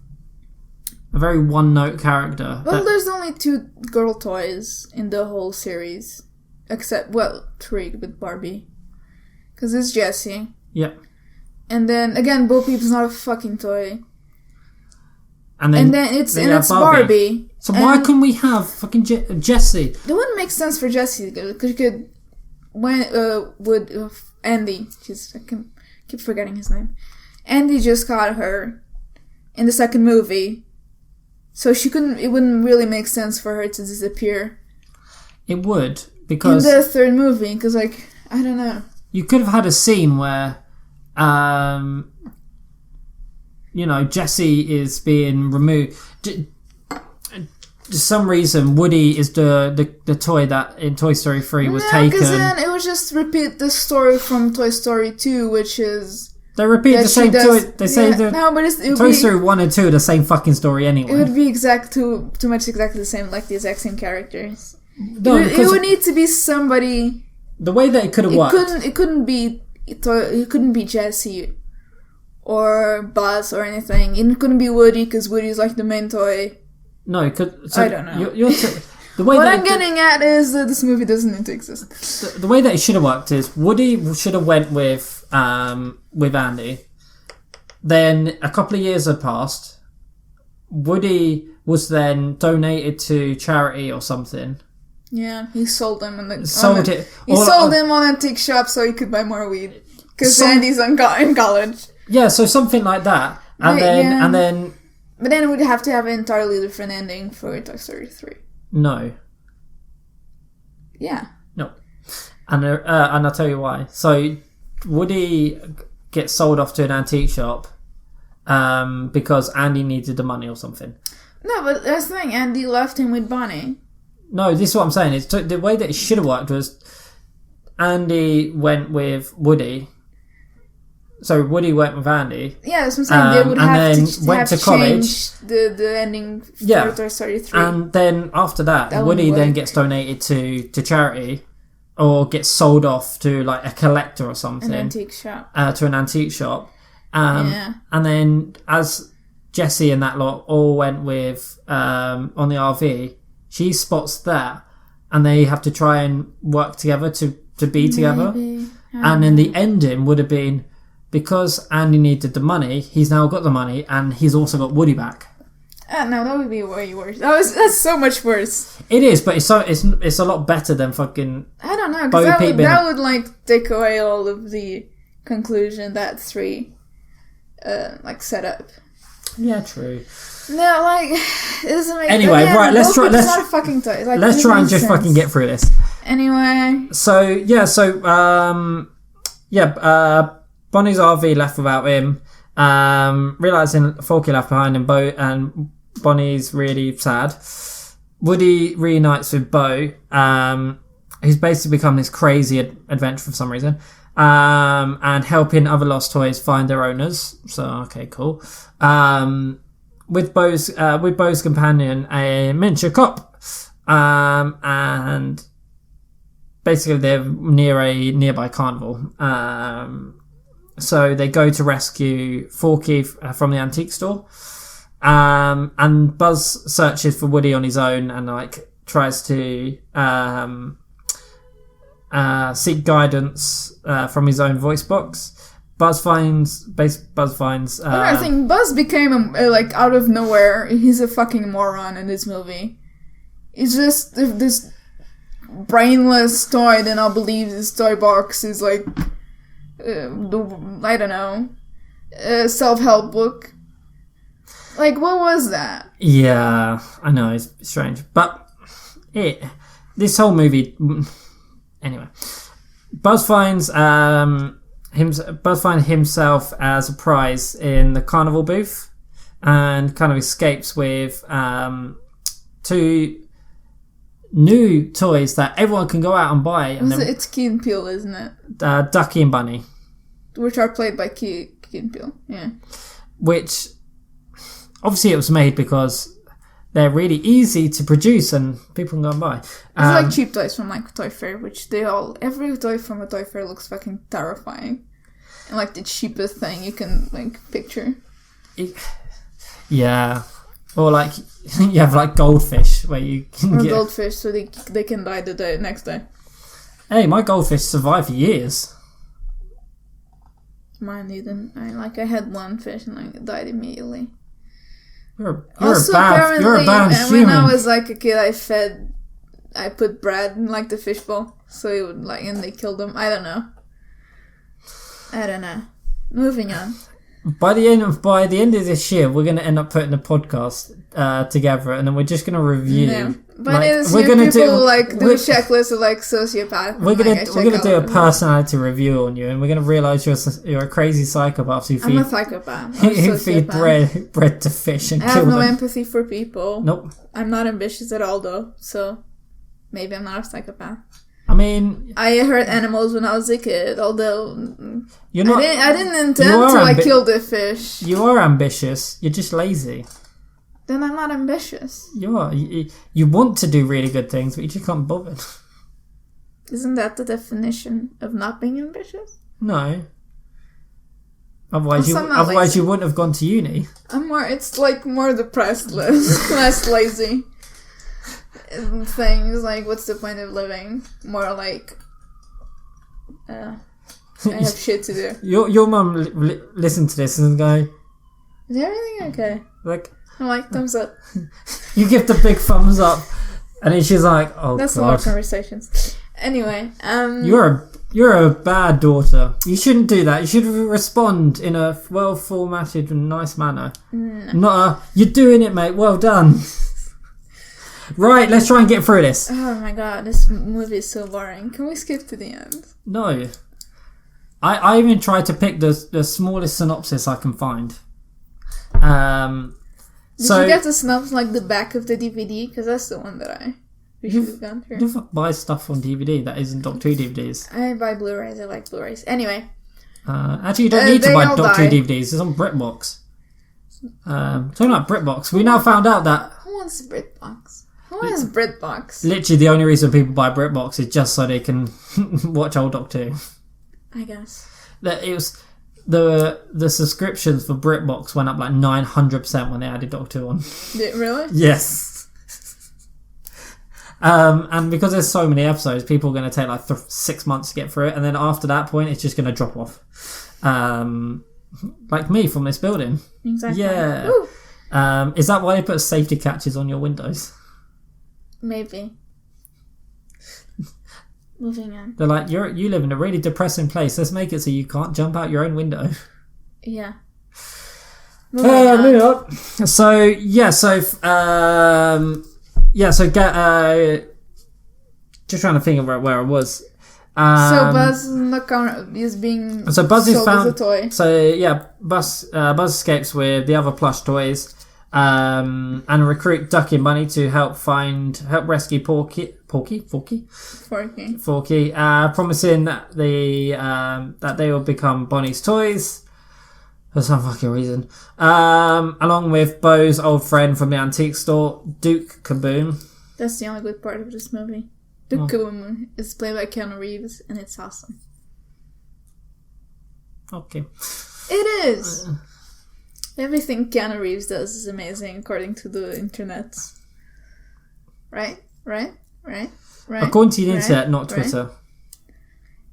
a very one-note character. Well, there's only 2 girl toys in the whole series. Except, 3 with Barbie. Because it's Jessie. Yeah. And then, again, Bo Peep's not a fucking toy. And then it's Barbie. So why couldn't we have fucking Jessie? It wouldn't make sense for Jessie, because you could... Andy... I keep forgetting his name. Andy just got her in the second movie. So it wouldn't really make sense for her to disappear. It would, because... In the third movie, because, like, I don't know. You could have had a scene where, Jessie is being removed. For some reason, Woody is the toy that in Toy Story 3 was taken. Because then it would just repeat the story from Toy Story 2, which is... They repeat the same toy. They say Toy Story 1 and 2 are the same fucking story anyway. It would be too much exactly the same, like the exact same characters. No, it would need to be somebody. The way that it could have worked. It couldn't be Jessie or Buzz or anything. It couldn't be Woody because Woody's like the main toy. No, it could. So I don't know. The way what I'm getting at is that this movie doesn't need to exist. The way that it should have worked is Woody should have went with Andy. Then a couple of years had passed. Woody was then donated to charity or something. Yeah, he sold them in the... He sold them on antique shop so he could buy more weed. Because Andy's in college. Yeah, so something like that. And then... But then we'd have to have an entirely different ending for Toy Story 3. No. Yeah. No. And I'll tell you why. So Woody gets sold off to an antique shop because Andy needed the money or something. No, but that's the thing. Andy left him with Bonnie. No, this is what I'm saying. It's the way that it should have worked was Andy went with Woody. So Woody went with Andy. Yeah, that's what I'm saying. They would have to college. Change the ending for Toy Story 3. And then after that Woody then gets donated to charity or gets sold off to like a collector or something. An antique shop. To an antique shop. And then as Jessie and that lot all went with on the RV, she spots that and they have to try and work together to be together. And then the ending would have been because Andy needed the money, he's now got the money and he's also got Woody back. No, that would be way worse. That's so much worse. It is, but it's a lot better than fucking... I don't know, because that would like take away all of the conclusion that 3 set up. Yeah, true. No, it doesn't make... Anyway, right, let's try... It's not a fucking toy. Let's try and just fucking get through this. Anyway. Bonnie's RV left without him. Realising Forky left behind him, and Bonnie's really sad. Woody reunites with Bo, who's basically become this crazy adventure for some reason, and helping other lost toys find their owners. So, okay, cool. With Bo's companion, a miniature cop, and basically they're near a nearby carnival. So they go to rescue Forky from the antique store. And Buzz searches for Woody on his own and tries to seek guidance from his own voice box. Buzz finds. I think Buzz became like out of nowhere. He's a fucking moron in this movie. He's just this brainless toy that now believes this toy box is like I don't know, a self-help book. Like, what was that? Yeah, I know, it's strange, but this whole movie. Anyway, Buzz finds himself as a prize in the carnival booth, and kind of escapes with 2 new toys that everyone can go out and buy. And it's Key and Peele, isn't it? Ducky and Bunny, which are played by Key and Peele. Yeah, which obviously it was made because they're really easy to produce and people can go and buy. It's like cheap toys from like Toy Fair, which every toy from a Toy Fair looks fucking terrifying, and like the cheapest thing you can like picture. Yeah. Or like you have like goldfish where you can get goldfish so they can die the next day. Hey, my goldfish survived for years. Mine didn't. I had one fish and it died immediately. You're a bad human. When I was like a kid, I put bread in like the fishbowl so it would like, and they killed them. I don't know. Moving on. By the end of this year, we're going to end up putting a podcast together, and then we're just going to review. Yeah. But we're going to do a checklist of like sociopath. We're going to do a personality review on you, and we're going to realize you're a crazy psychopath. I'm a psychopath. You feed bread to fish and I have no empathy for people. Nope. I'm not ambitious at all, though, so maybe I'm not a psychopath. I mean, I hurt animals when I was a kid, although I didn't intend to kill the fish. You are ambitious. You're just lazy. Then I'm not ambitious. You are. You want to do really good things, but you just can't bother. Isn't that the definition of not being ambitious? No. Otherwise, you wouldn't have gone to uni. It's like more depressed, less lazy. Things like, what's the point of living? More like, I have shit to do. Your mum listen to this and go, is everything okay? Like, I'm like, thumbs up. You give the big thumbs up, and then she's like, oh, that's God. More conversations. Anyway, you're a bad daughter. You shouldn't do that. You should respond in a well formatted and nice manner. Not you're doing it, mate. Well done. Right, let's try and get through this. Oh my God, this movie is so boring. Can we skip to the end? No. I even tried to pick the smallest synopsis I can find. Did you get the synopsis like the back of the DVD? Because that's the one that we should have gone through. You buy stuff on DVD that isn't Doctor Who DVDs. I buy Blu-rays. I like Blu-rays. Anyway. Actually, you don't need to buy Doctor Who DVDs. It's on BritBox. Talking about BritBox, we now found out that... Who wants BritBox? Who has BritBox? Literally, the only reason people buy BritBox is just so they can watch old Doctor Who. I guess. That it was the subscriptions for BritBox went up like 900% when they added Doctor Who on. Did it really? Yes. And because there's so many episodes, people are going to take like 6 months to get through it, and then after that point, it's just going to drop off. Like me from this building. Exactly. Yeah. Is that why they put safety catches on your windows? Maybe. Moving on. They're like, you live in a really depressing place. Let's make it so you can't jump out your own window. Yeah. Moving on. So just trying to think of where I was. So Buzz is being Buzz is found as a toy. So yeah, Buzz escapes with the other plush toys. And recruit Ducky and Bunny to help rescue Forky, promising that they will become Bonnie's toys for some fucking reason. Along with Bo's old friend from the antique store, Duke Kaboom. That's the only good part of this movie. Duke Kaboom is played by Keanu Reeves, and it's awesome. Okay. It is. Everything Keanu Reeves does is amazing, according to the internet. Right? According to the internet, not Twitter.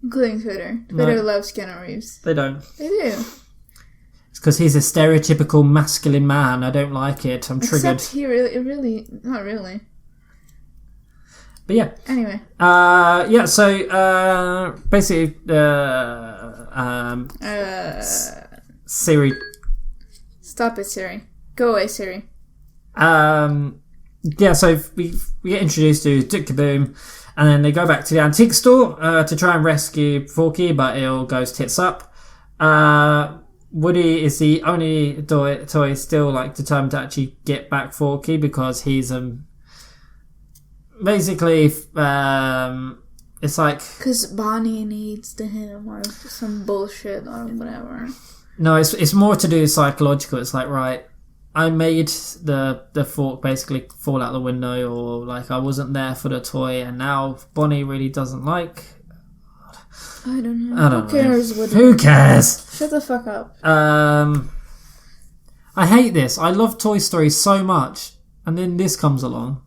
Including Twitter. Twitter loves Keanu Reeves. They don't. They do. It's because he's a stereotypical masculine man. I don't like it. I'm triggered. Except he really, not really. But yeah. Anyway. So basically, Siri. Stop it, Siri. Go away, Siri. So we get introduced to Duke Kaboom, and then they go back to the antique store to try and rescue Forky, but it all goes tits up. Woody is the only toy still determined to actually get back Forky because he's basically it's like because Bonnie needs to him or some bullshit or whatever. No, it's more to do with psychological. It's like, right, I made the fork basically fall out the window, or I wasn't there for the toy, and now Bonnie really doesn't like. I don't know. Who cares? Who cares? Shut the fuck up. I hate this. I love Toy Story so much, and then this comes along.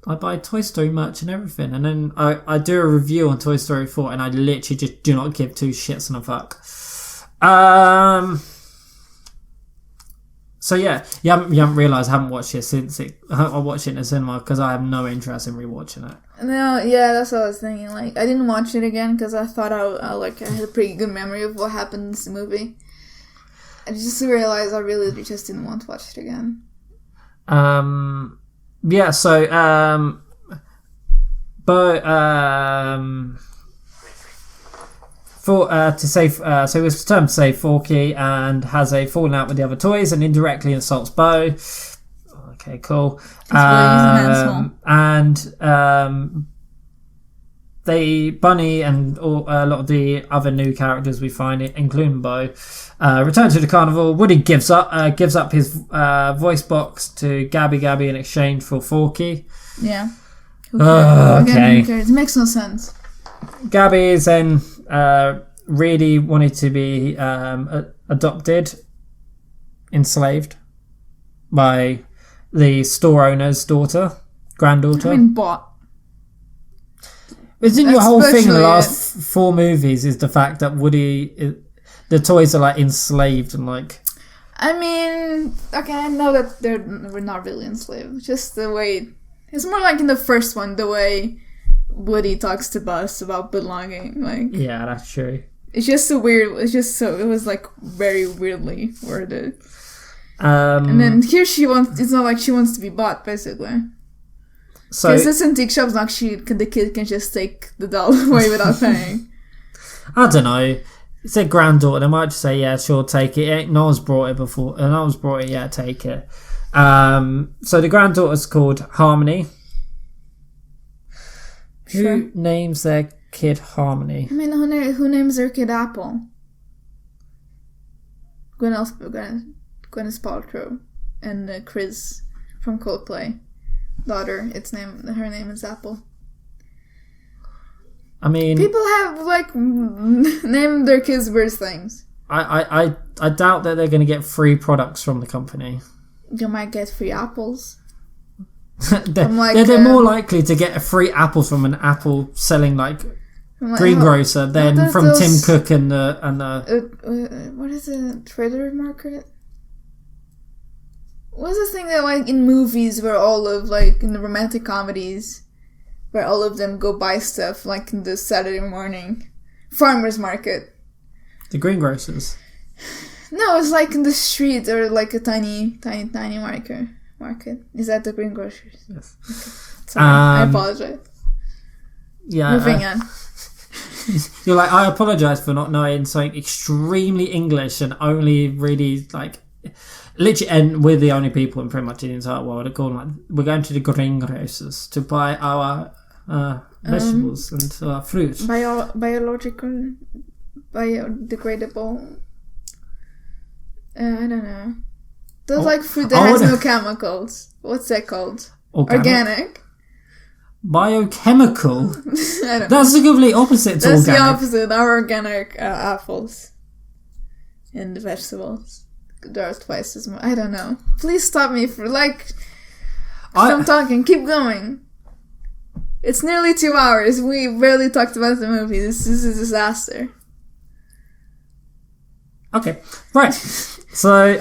I buy Toy Story merch and everything, and then I do a review on Toy Story 4, and I literally just do not give two shits and a fuck. So yeah, you haven't realised I haven't watched it since I watched it in the cinema because I have no interest in rewatching it. No, yeah, that's what I was thinking. I didn't watch it again because I thought I had a pretty good memory of what happened in this movie. I just realized I really just didn't want to watch it again. Yeah. So so he was determined to save Forky and has a falling out with the other toys and indirectly assaults Bo. Okay, cool. Bunny and a lot of the other new characters we find, including Bo, return to the carnival. Woody gives up his voice box to Gabby in exchange for Forky. Yeah. Okay. It makes no sense. Gabby is then really wanted to be adopted, enslaved by the store owner's granddaughter. I mean, bought. Isn't your whole thing in the last 4 movies is the fact that Woody, the toys are enslaved and I mean, okay, I know that we're not really enslaved. Just the way it's more in the first one, the way Woody talks to Buzz about belonging. Yeah, that's true. It's just so weird. It was very weirdly worded. And then here it's not like she wants to be bought, basically. So because this antique shop's not the kid can just take the doll away without paying. I don't know. It's a granddaughter. They might just say, yeah, sure, take it. No one's brought it before. No one's brought it yet, take it. So the granddaughter's called Harmony. Sure. Who names their kid Harmony? I mean, who names their kid Apple? Gwyneth Paltrow and Chris from Coldplay. Daughter, her name is Apple. I mean, people have named their kids weird things. I doubt that they're going to get free products from the company. You might get free apples. they're more likely to get a free apple from an Apple selling greengrocer than from Tim Cook and the what is it? Trader Market? What's the thing that in movies where all of in the romantic comedies where all of them go buy stuff in the Saturday morning farmers market? The greengrocers. No, it's in the street or a tiny market. Is that the greengrocers? Yes. Okay. Sorry, I apologize. Yeah. Moving on. You're I apologize for not knowing something extremely English and only really literally, and we're the only people in pretty much in the entire world that call them we're going to the greengrocers to buy our vegetables and our fruit. Biological, biodegradable. I don't know. Those fruit that has no chemicals. What's that called? Organic. Biochemical. I don't know. That's the complete opposite to That's organic. the opposite. Our organic apples and vegetables. There are twice as much. I don't know. Please stop me from talking. Keep going. It's nearly 2 hours. We barely talked about the movie. This is a disaster. Okay, right. So,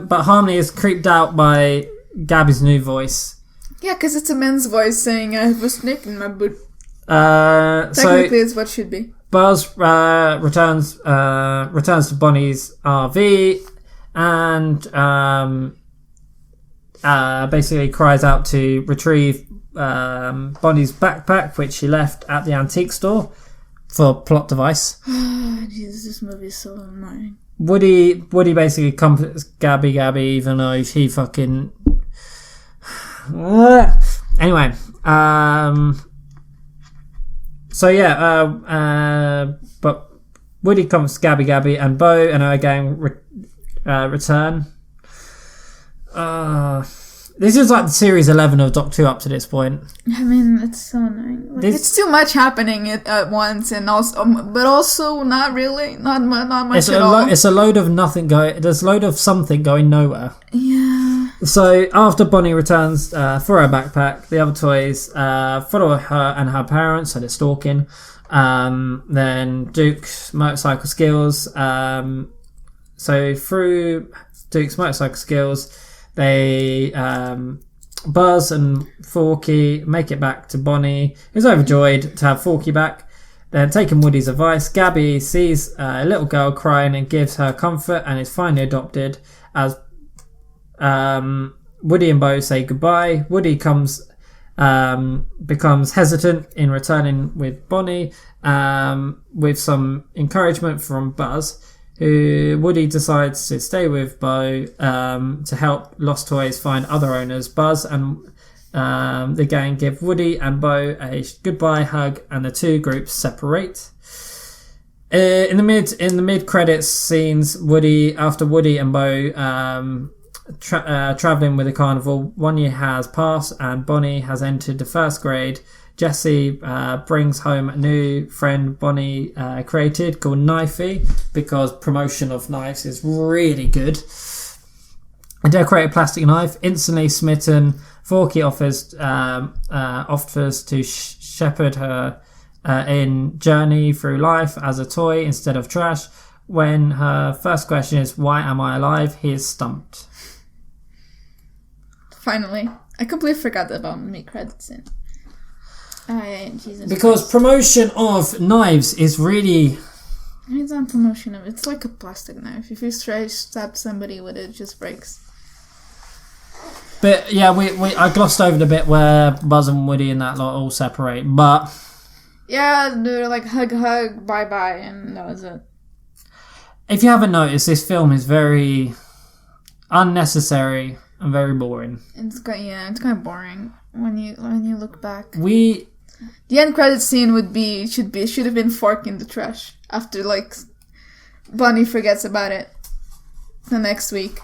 but Harmony is creeped out by Gabby's new voice. Yeah, because it's a man's voice saying, I have a snake in my boot. Technically, it's what should be. Buzz returns to Bonnie's RV and basically cries out to retrieve Bonnie's backpack, which she left at the antique store for plot device. Jesus, this movie is so annoying. Woody basically comforts Gabby, even though he fucking... Anyway, so yeah, but Woody comforts Gabby, and Bo and her gang return. This is like the series 11 of Doctor Who up to this point. I mean, it's so annoying. Like, it's too much happening at once, and also, but also not really, not much at all. It's a load of nothing going. There's a load of something going nowhere. Yeah. So after Bonnie returns for her backpack, the other toys follow her and her parents, so they're stalking. Then Duke's motorcycle skills. So through Duke's motorcycle skills, they Buzz and Forky make it back to Bonnie, who's overjoyed to have Forky back. Then, taking Woody's advice, Gabby sees a little girl crying and gives her comfort and is finally adopted. As Woody and Bo say goodbye, Woody becomes hesitant in returning with Bonnie, with some encouragement from Buzz. Woody decides to stay with Bo to help Lost Toys find other owners. Buzz and the gang give Woody and Bo a goodbye hug, and the two groups separate. In the mid credits scenes, after Woody and Bo traveling with a carnival, 1 year has passed and Bonnie has entered the first grade. Jessie brings home a new friend Bonnie created called Knifey, because promotion of knives is really good. A decorated plastic knife. Instantly smitten, Forky offers to shepherd her in journey through life as a toy instead of trash. When her first question is, "Why am I alive?" he is stumped. Finally. I completely forgot about mid-credits scene. Jesus because Christ. Promotion of knives is really... It's not promotion of it. It's like a plastic knife. If you stab somebody with it, it just breaks. But yeah, I glossed over the bit where Buzz and Woody and that lot all separate, but... Yeah, they're like hug, bye, and that was it. If you haven't noticed, this film is very unnecessary and very boring. It's kind of boring when you look back. The end credit scene should have been Fork in the trash after like Bonnie forgets about it the next week.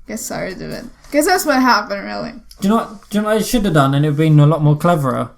Gets tired of it. Because that's what happened, really. Do you know what it should have done, and it would have been a lot more cleverer?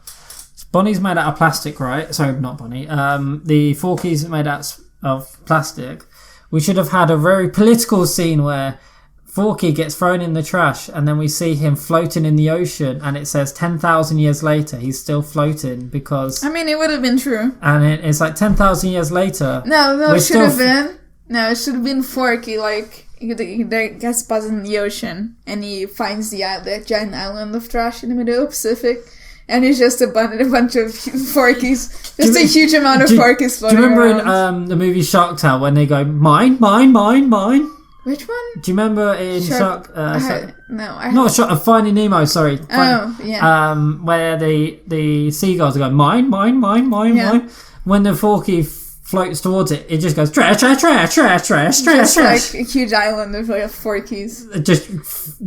Bonnie's made out of plastic, right? Sorry, not Bonnie. The Forky's made out of plastic. We should have had a very political scene where Forky gets thrown in the trash and then we see him floating in the ocean, and it says 10,000 years later he's still floating because... I mean, it would have been true. And it's like 10,000 years later... No, it should have been... No, it should have been Forky, like, he gets buzzed in the ocean and he finds the giant island of trash in the middle of the Pacific, and it's just a bunch of Forkies. Just a huge amount of Forkies floating around. Do you remember in the movie Shark Tale when they go, mine? Which one? Do you remember in Shark... Finding Nemo, sorry. Yeah. Where the seagulls go, mine. When the Forky floats towards it, it just goes, trash. Like a huge island of like Forkies. Just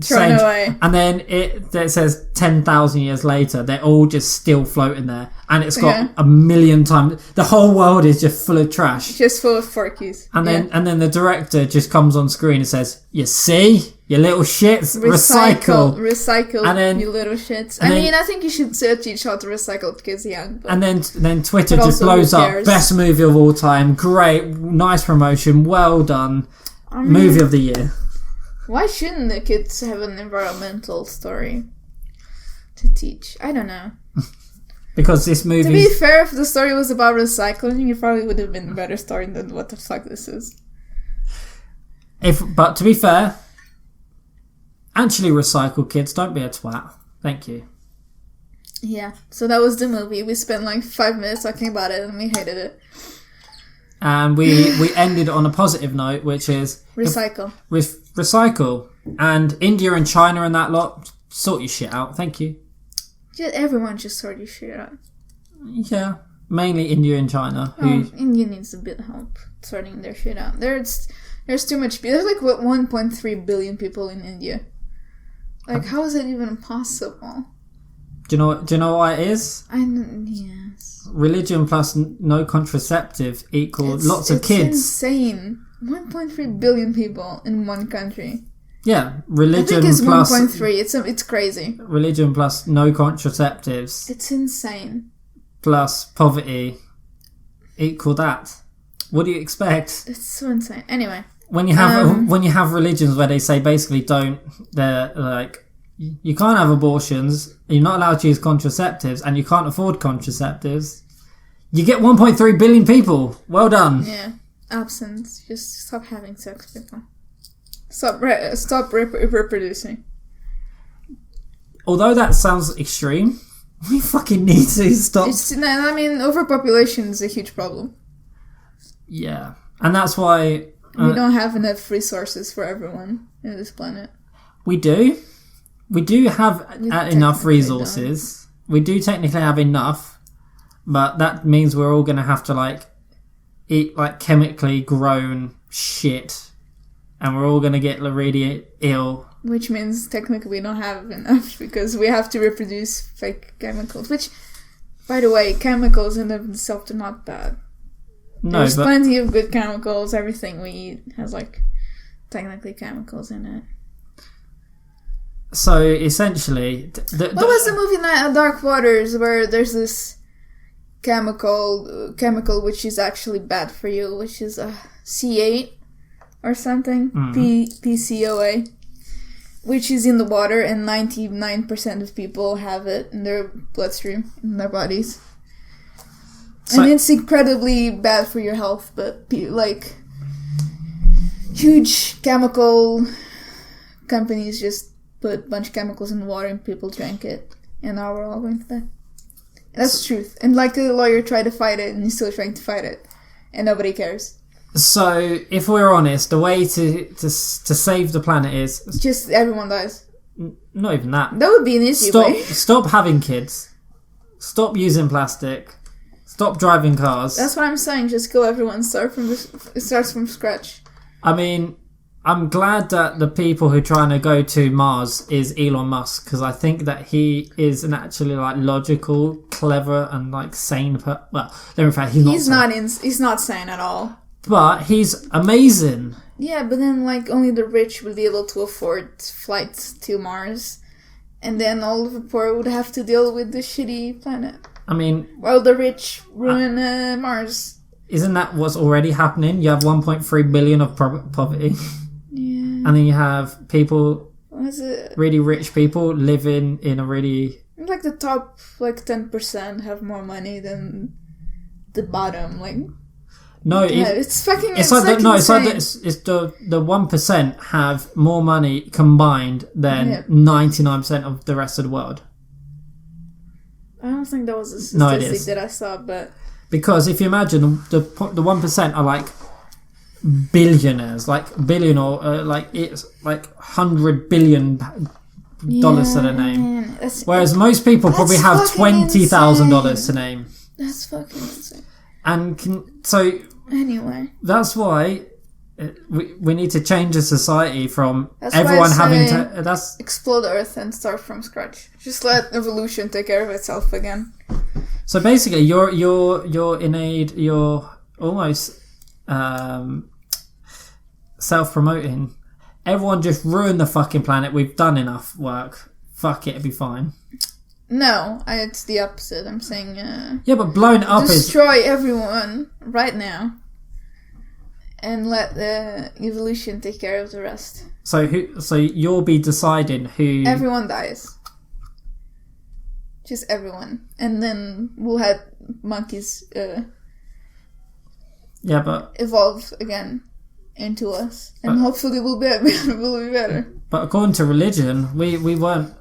thrown away. And then it says 10,000 years later, they're all just still floating there. And it's got a million times... The whole world is just full of trash. Just full of Forkies. And then the director just comes on screen and says, "You see? You little shits. Recycle. And then, you little shits." I think you should teach how to recycle because young. And then Twitter just blows up. Best movie of all time. Great. Nice promotion. Well done. Movie of the year. Why shouldn't the kids have an environmental story to teach? I don't know. Because this movie... To be fair, if the story was about recycling, it probably would have been a better story than what the fuck this is. But to be fair, actually recycle, kids. Don't be a twat. Thank you. Yeah, so that was the movie. We spent like 5 minutes talking about it and we hated it. And we ended on a positive note, which is... Recycle. Recycle. And India and China and that lot, sort your shit out. Thank you. Everyone just sort your shit out. Yeah. Mainly India and China. India needs a bit of help sorting their shit out. There's too much... There's like 1.3 billion people in India. Like, how is that even possible? Do you know what it is? Yes. Religion plus no contraceptive equals lots of kids. It's insane. 1.3 billion people in one country. Yeah, religion I think it's plus 1.3. It's crazy. Religion plus no contraceptives. It's insane. Plus poverty equal that. What do you expect? It's so insane. Anyway, when you have religions where they say basically they're like, you can't have abortions, you're not allowed to use contraceptives, and you can't afford contraceptives, you get 1.3 billion people. Well done. Yeah. Absence. Just stop having sex, people. Stop reproducing. Although that sounds extreme, we fucking need to stop. Overpopulation is a huge problem. Yeah. And that's why... we don't have enough resources for everyone in this planet. We do. We do have enough resources. We do technically have enough, but that means we're all going to have to eat chemically grown shit, and we're all going to get really ill. Which means technically we don't have enough because we have to reproduce fake chemicals. Which, by the way, chemicals in themselves are not bad. No, There's plenty of good chemicals. Everything we eat has technically chemicals in it. So essentially, what was the movie Dark Waters where there's this chemical which is actually bad for you, which is C8 or something, PCOA, which is in the water, and 99% of people have it in their bloodstream, in their bodies. So, and it's incredibly bad for your health, but huge chemical companies just put a bunch of chemicals in the water and people drank it, and now we're all going to die. That's the truth. And a lawyer tried to fight it, and he's still trying to fight it, and nobody cares. So, if we're honest, the way to save the planet is... just everyone dies. Not even that. That would be an easy way. Stop having kids. Stop using plastic. Stop driving cars. That's what I'm saying. Just kill everyone. It starts from scratch. I mean, I'm glad that the people who are trying to go to Mars is Elon Musk, because I think that he is an actually logical, clever, and sane. Well, let me fact, he's not. He's not sane at all. But he's amazing. Yeah, but then only the rich would be able to afford flights to Mars, and then all of the poor would have to deal with the shitty planet. I mean, while the rich ruin Mars. Isn't that what's already happening? You have 1.3 billion of poverty. Yeah. And then you have people, it? Really rich people living in a really... the top 10% have more money than the bottom. No, it's fucking. It's the 1% have more money combined than 99% of the rest of the world. I don't think that was a statistic that I saw, but because if you imagine the 1% are billionaires, billion or it's $100 billion to the name, whereas most people probably have $20,000 to name. That's fucking insane. And so anyway, that's why we need to change the society from everyone having to... explode Earth and start from scratch. Just let evolution take care of itself again. So basically, you're almost self-promoting. Everyone just ruin the fucking planet. We've done enough work. Fuck it, it'll be fine. No, it's the opposite. I'm saying... yeah, but blowing up destroy everyone right now. And let the evolution take care of the rest. So you'll be deciding who... Everyone dies. Just everyone. And then we'll have monkeys Yeah, but evolve again into us. And hopefully we'll be better. But according to religion, we weren't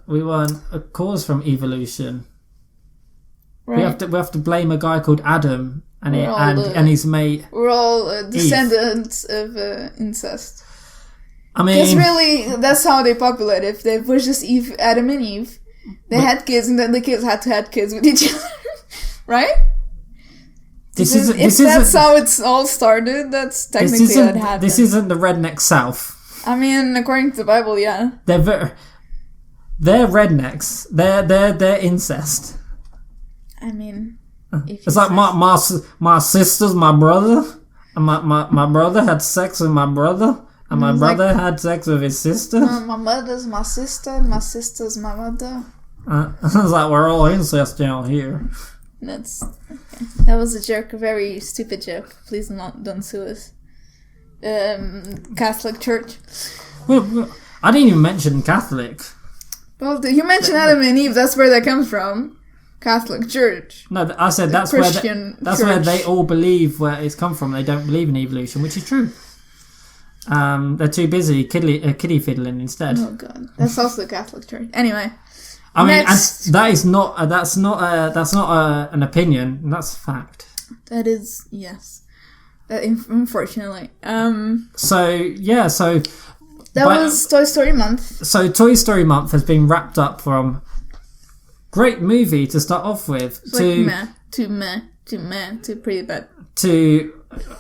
a cause from evolution. Right. We have to blame a guy called Adam and his mate. We're all descendants of incest. I mean, because really, that's how they populated. If they was just Adam and Eve, they had kids, and then the kids had to have kids with each other, right? If that's how it's all started, that's technically what happened. This isn't the redneck South. I mean, according to the Bible, yeah. They're rednecks. They're incest. I mean, it's like my sister's my brother, and my brother had sex with my brother, and my brother had sex with his sister. My mother's my sister, and my sister's my mother. It's like we're all incest down here. That's okay. That was a joke, a very stupid joke. Please don't sue us. Catholic Church. Well, I didn't even mention Catholic. Well, you mentioned Adam and Eve. That's where that comes from. Catholic Church. No, I said that's where they all believe where it's come from. They don't believe in evolution, which is true. They're too busy kiddie fiddling instead. Oh god, that's also the Catholic Church. Anyway, I mean, that's not an opinion. That's a fact. That is, yes. Unfortunately. That was Toy Story Month. So Toy Story Month has been wrapped up from great movie to start off with to pretty bad. To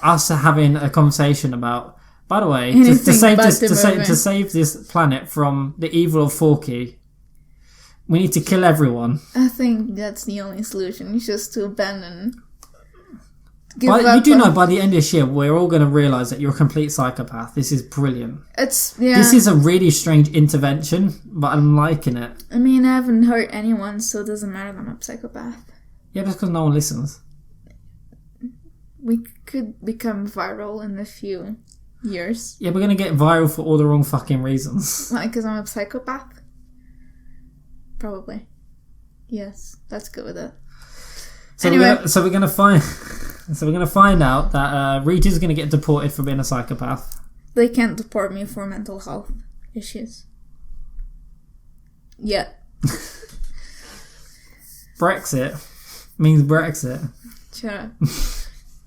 us having a conversation about. By the way, to save this planet from the evil of Forky, we need to kill everyone. I think that's the only solution. It's just to abandon. You do know by the end of this year, we're all going to realise that you're a complete psychopath. This is brilliant. This is a really strange intervention, but I'm liking it. I mean, I haven't hurt anyone, so it doesn't matter that I'm a psychopath. Yeah, that's because no one listens. We could become viral in a few years. Yeah, we're going to get viral for all the wrong fucking reasons. Like, because I'm a psychopath? Probably. Yes, let's go with it. So anyway. We're going to find... So we're going to find out that Rita's going to get deported for being a psychopath. They can't deport me for mental health issues. Yeah. Brexit means Brexit. Shut up.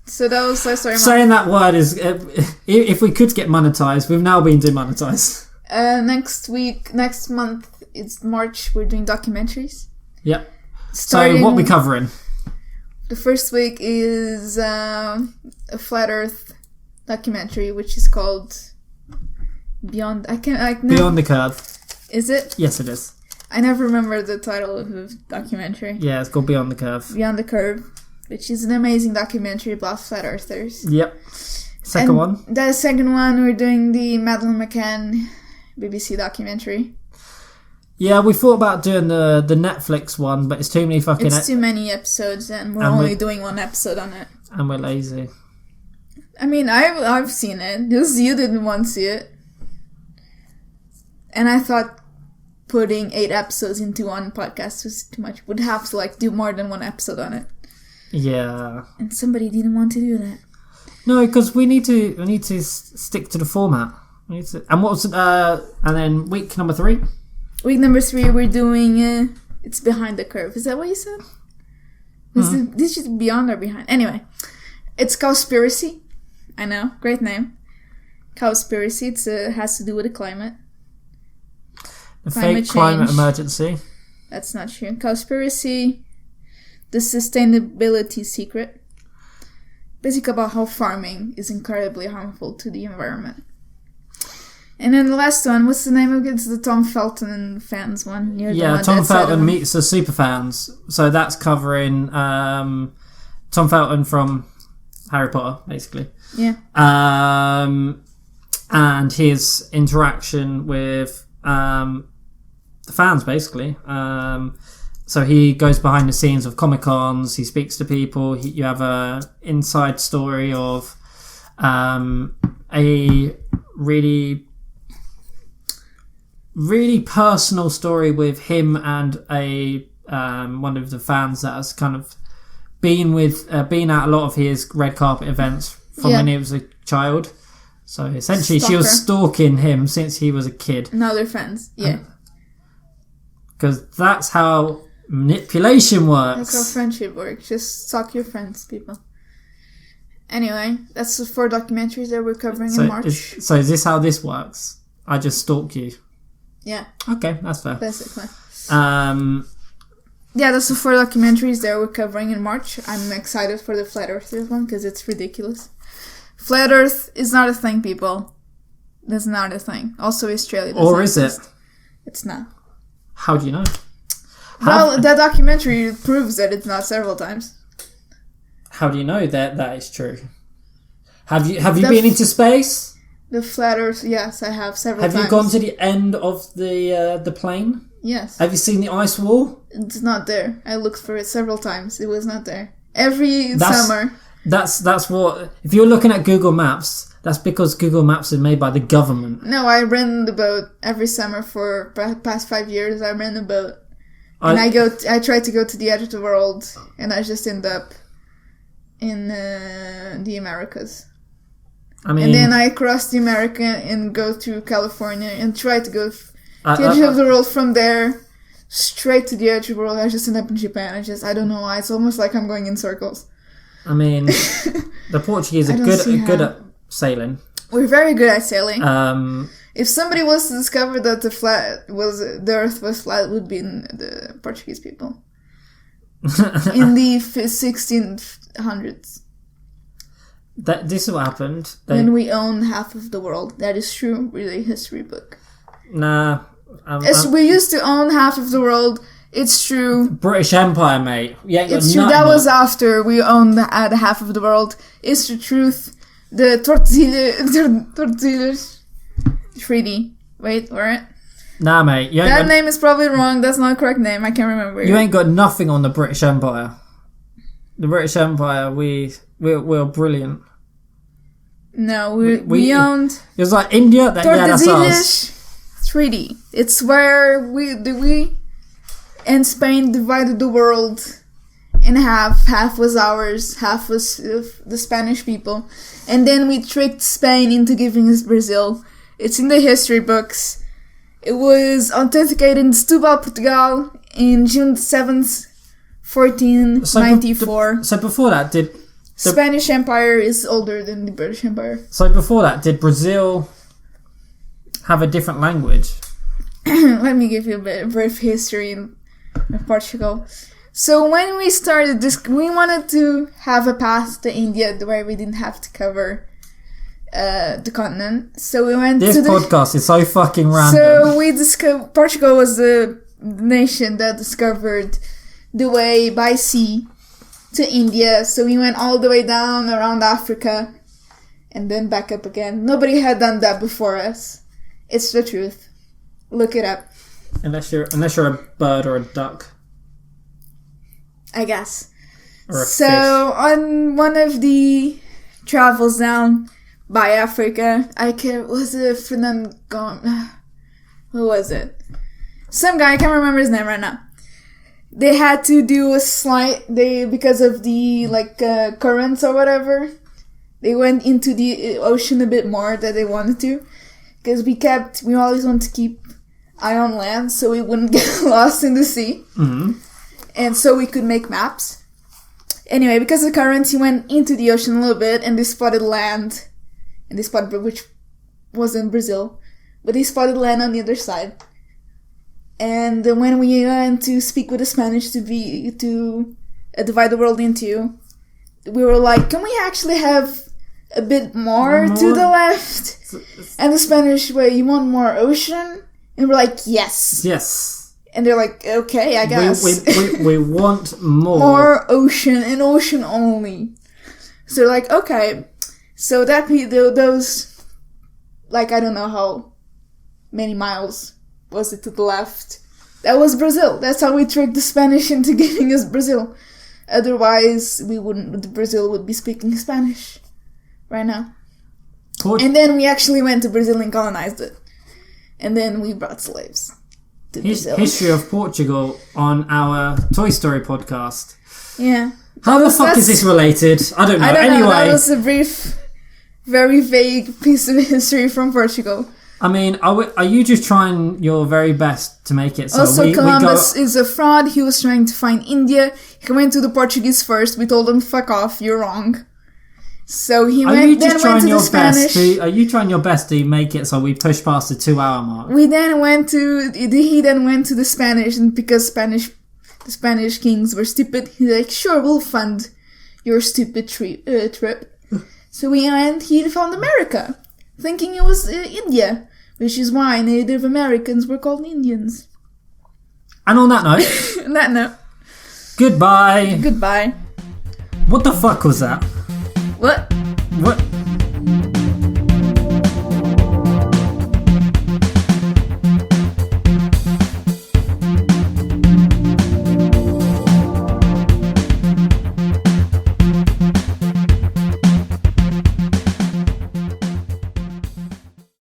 So that was Toy Story Month. Saying that word is... if we could get monetized, we've now been demonetized. Next month, it's March, we're doing documentaries. Yep. So what are we covering? The first week is a Flat Earth documentary, which is called Beyond... Beyond the Curve. Is it? Yes, it is. I never remember the title of the documentary. Yeah, it's called Beyond the Curve. Beyond the Curve, which is an amazing documentary about Flat Earthers. Yep. Second one? The second one, we're doing the Madeleine McCann BBC documentary. Yeah, we thought about doing the Netflix one, but it's too many fucking... It's too many episodes, and we're only doing one episode on it. And we're lazy. I mean, I've seen it. Just you didn't want to see it. And I thought putting 8 episodes into one podcast was too much. Would have to, do more than one episode on it. Yeah. And somebody didn't want to do that. No, because we need to stick to the format. And what was... and then week number 3? Week number 3, we're doing... it's Behind the Curve. Is that what you said? This is Beyond or Behind? Anyway. It's Cowspiracy. I know. Great name. Cowspiracy. It has to do with the climate. The fake climate emergency. That's not true. Cowspiracy. The Sustainability Secret. Basically about how farming is incredibly harmful to the environment. And then the last one, what's the name of it? It's the Tom Felton fans one. Tom Felton meets the superfans. So that's covering Tom Felton from Harry Potter, basically. Yeah. And his interaction with the fans, basically. So he goes behind the scenes of Comic-Cons. He speaks to people. You have a inside story of a really personal story with him and a one of the fans that has kind of been at a lot of his red carpet events from when he was a child. So essentially, she was stalking him since he was a kid. Now they're friends. Yeah. Because that's how manipulation works. That's how friendship works. Just stalk your friends, people. Anyway, that's the 4 documentaries that we're covering in March. So is this how this works? I just stalk you. Yeah. Okay, that's fair. Basically. Yeah, that's the 4 documentaries that we're covering in March. I'm excited for the Flat Earthers one because it's ridiculous. Flat Earth is not a thing, people. That's not a thing. Also, Australia. Or is it? It's not. How do you know? Well, that documentary proves that it's not several times. How do you know that is true? Have you been into space? The Flat Earth, yes, I have several times. Have you gone to the end of the plane? Yes. Have you seen the ice wall? It's not there. I looked for it several times. It was not there. Every summer. That's what... If you're looking at Google Maps, that's because Google Maps is made by the government. No, I ran the boat every summer for past 5 years. I ran the boat. And I tried to go to the edge of the world, and I just end up in the Americas. I mean... And then I cross the America and go to California and try to go... the edge of the world from there, straight to the edge of the world. I just end up in Japan. I don't know why. It's almost like I'm going in circles. I mean, the Portuguese are good at sailing. We're very good at sailing. If somebody was to discover that the Earth was flat, it would be the Portuguese people. In the 1600s. This is what happened. When we own half of the world. That is true. Read a history book. Nah. We used to own half of the world. It's true. British Empire, mate. Yeah, it's true. That was after we owned the half of the world. It's the truth. The Tordesillas Treaty. Wait, where? Nah, mate. That name is probably wrong. That's not the correct name. I can't remember. You ain't got nothing on the British Empire. The British Empire, we're brilliant. No, we owned... It was like India. That's us. Treaty. It's where we and Spain divided the world in half. Half was ours, half was the Spanish people. And then we tricked Spain into giving us Brazil. It's in the history books. It was authenticated in Setúbal, Portugal in June 7th, 1494. So before that, did... Spanish Empire is older than the British Empire. So before that, did Brazil have a different language? Let me give you a brief history of Portugal. So when we started this, we wanted to have a path to India where we didn't have to cover the continent. So we went This podcast is so fucking random. So we discovered... Portugal was the nation that discovered the way by sea to India. So we went all the way down around Africa and then back up again. Nobody had done that before us. It's the truth. Look it up. Unless you're a bird or a duck. I guess. Or a fish. On one of the travels down by Africa, was it Fernand Gomes? Who was it? Some guy, I can't remember his name right now. They had to do a because of the currents or whatever. They went into the ocean a bit more than they wanted to. Because we always want to keep eye on land so we wouldn't get lost in the sea. Mm-hmm. And so we could make maps. Anyway, because of the currents, he went into the ocean a little bit and they spotted land. And they spotted, which wasn't Brazil, but they spotted land on the other side. And when we went to speak with the Spanish to divide the world into, we were like, can we actually have a bit more to the left? And the Spanish, wait, you want more ocean? And we're like, yes. Yes. And they're like, okay, I guess. We want more. More ocean and ocean only. So they're like, okay. So those, I don't know how many miles was it to the left. That was Brazil. That's how we tricked the Spanish into giving us Brazil. Otherwise, Brazil would be speaking Spanish right now. And then we actually went to Brazil and colonized it. And then we brought slaves. to Brazil. History of Portugal on our Toy Story podcast. Yeah. How the fuck is this related? I don't know. Anyway, that was a brief, very vague piece of history from Portugal. I mean, are you just trying your very best to make it so also, Columbus is a fraud. He was trying to find India. He went to the Portuguese first. We told him, fuck off, you're wrong. So he went to the Spanish. Are you trying your best to make it so we push past the 2-hour mark? He then went to the Spanish, and because the Spanish kings were stupid, he's like, sure, we'll fund your stupid trip. So he found America, thinking it was India, which is why Native Americans were called Indians. And on that note, Goodbye. Goodbye. What the fuck was that? What?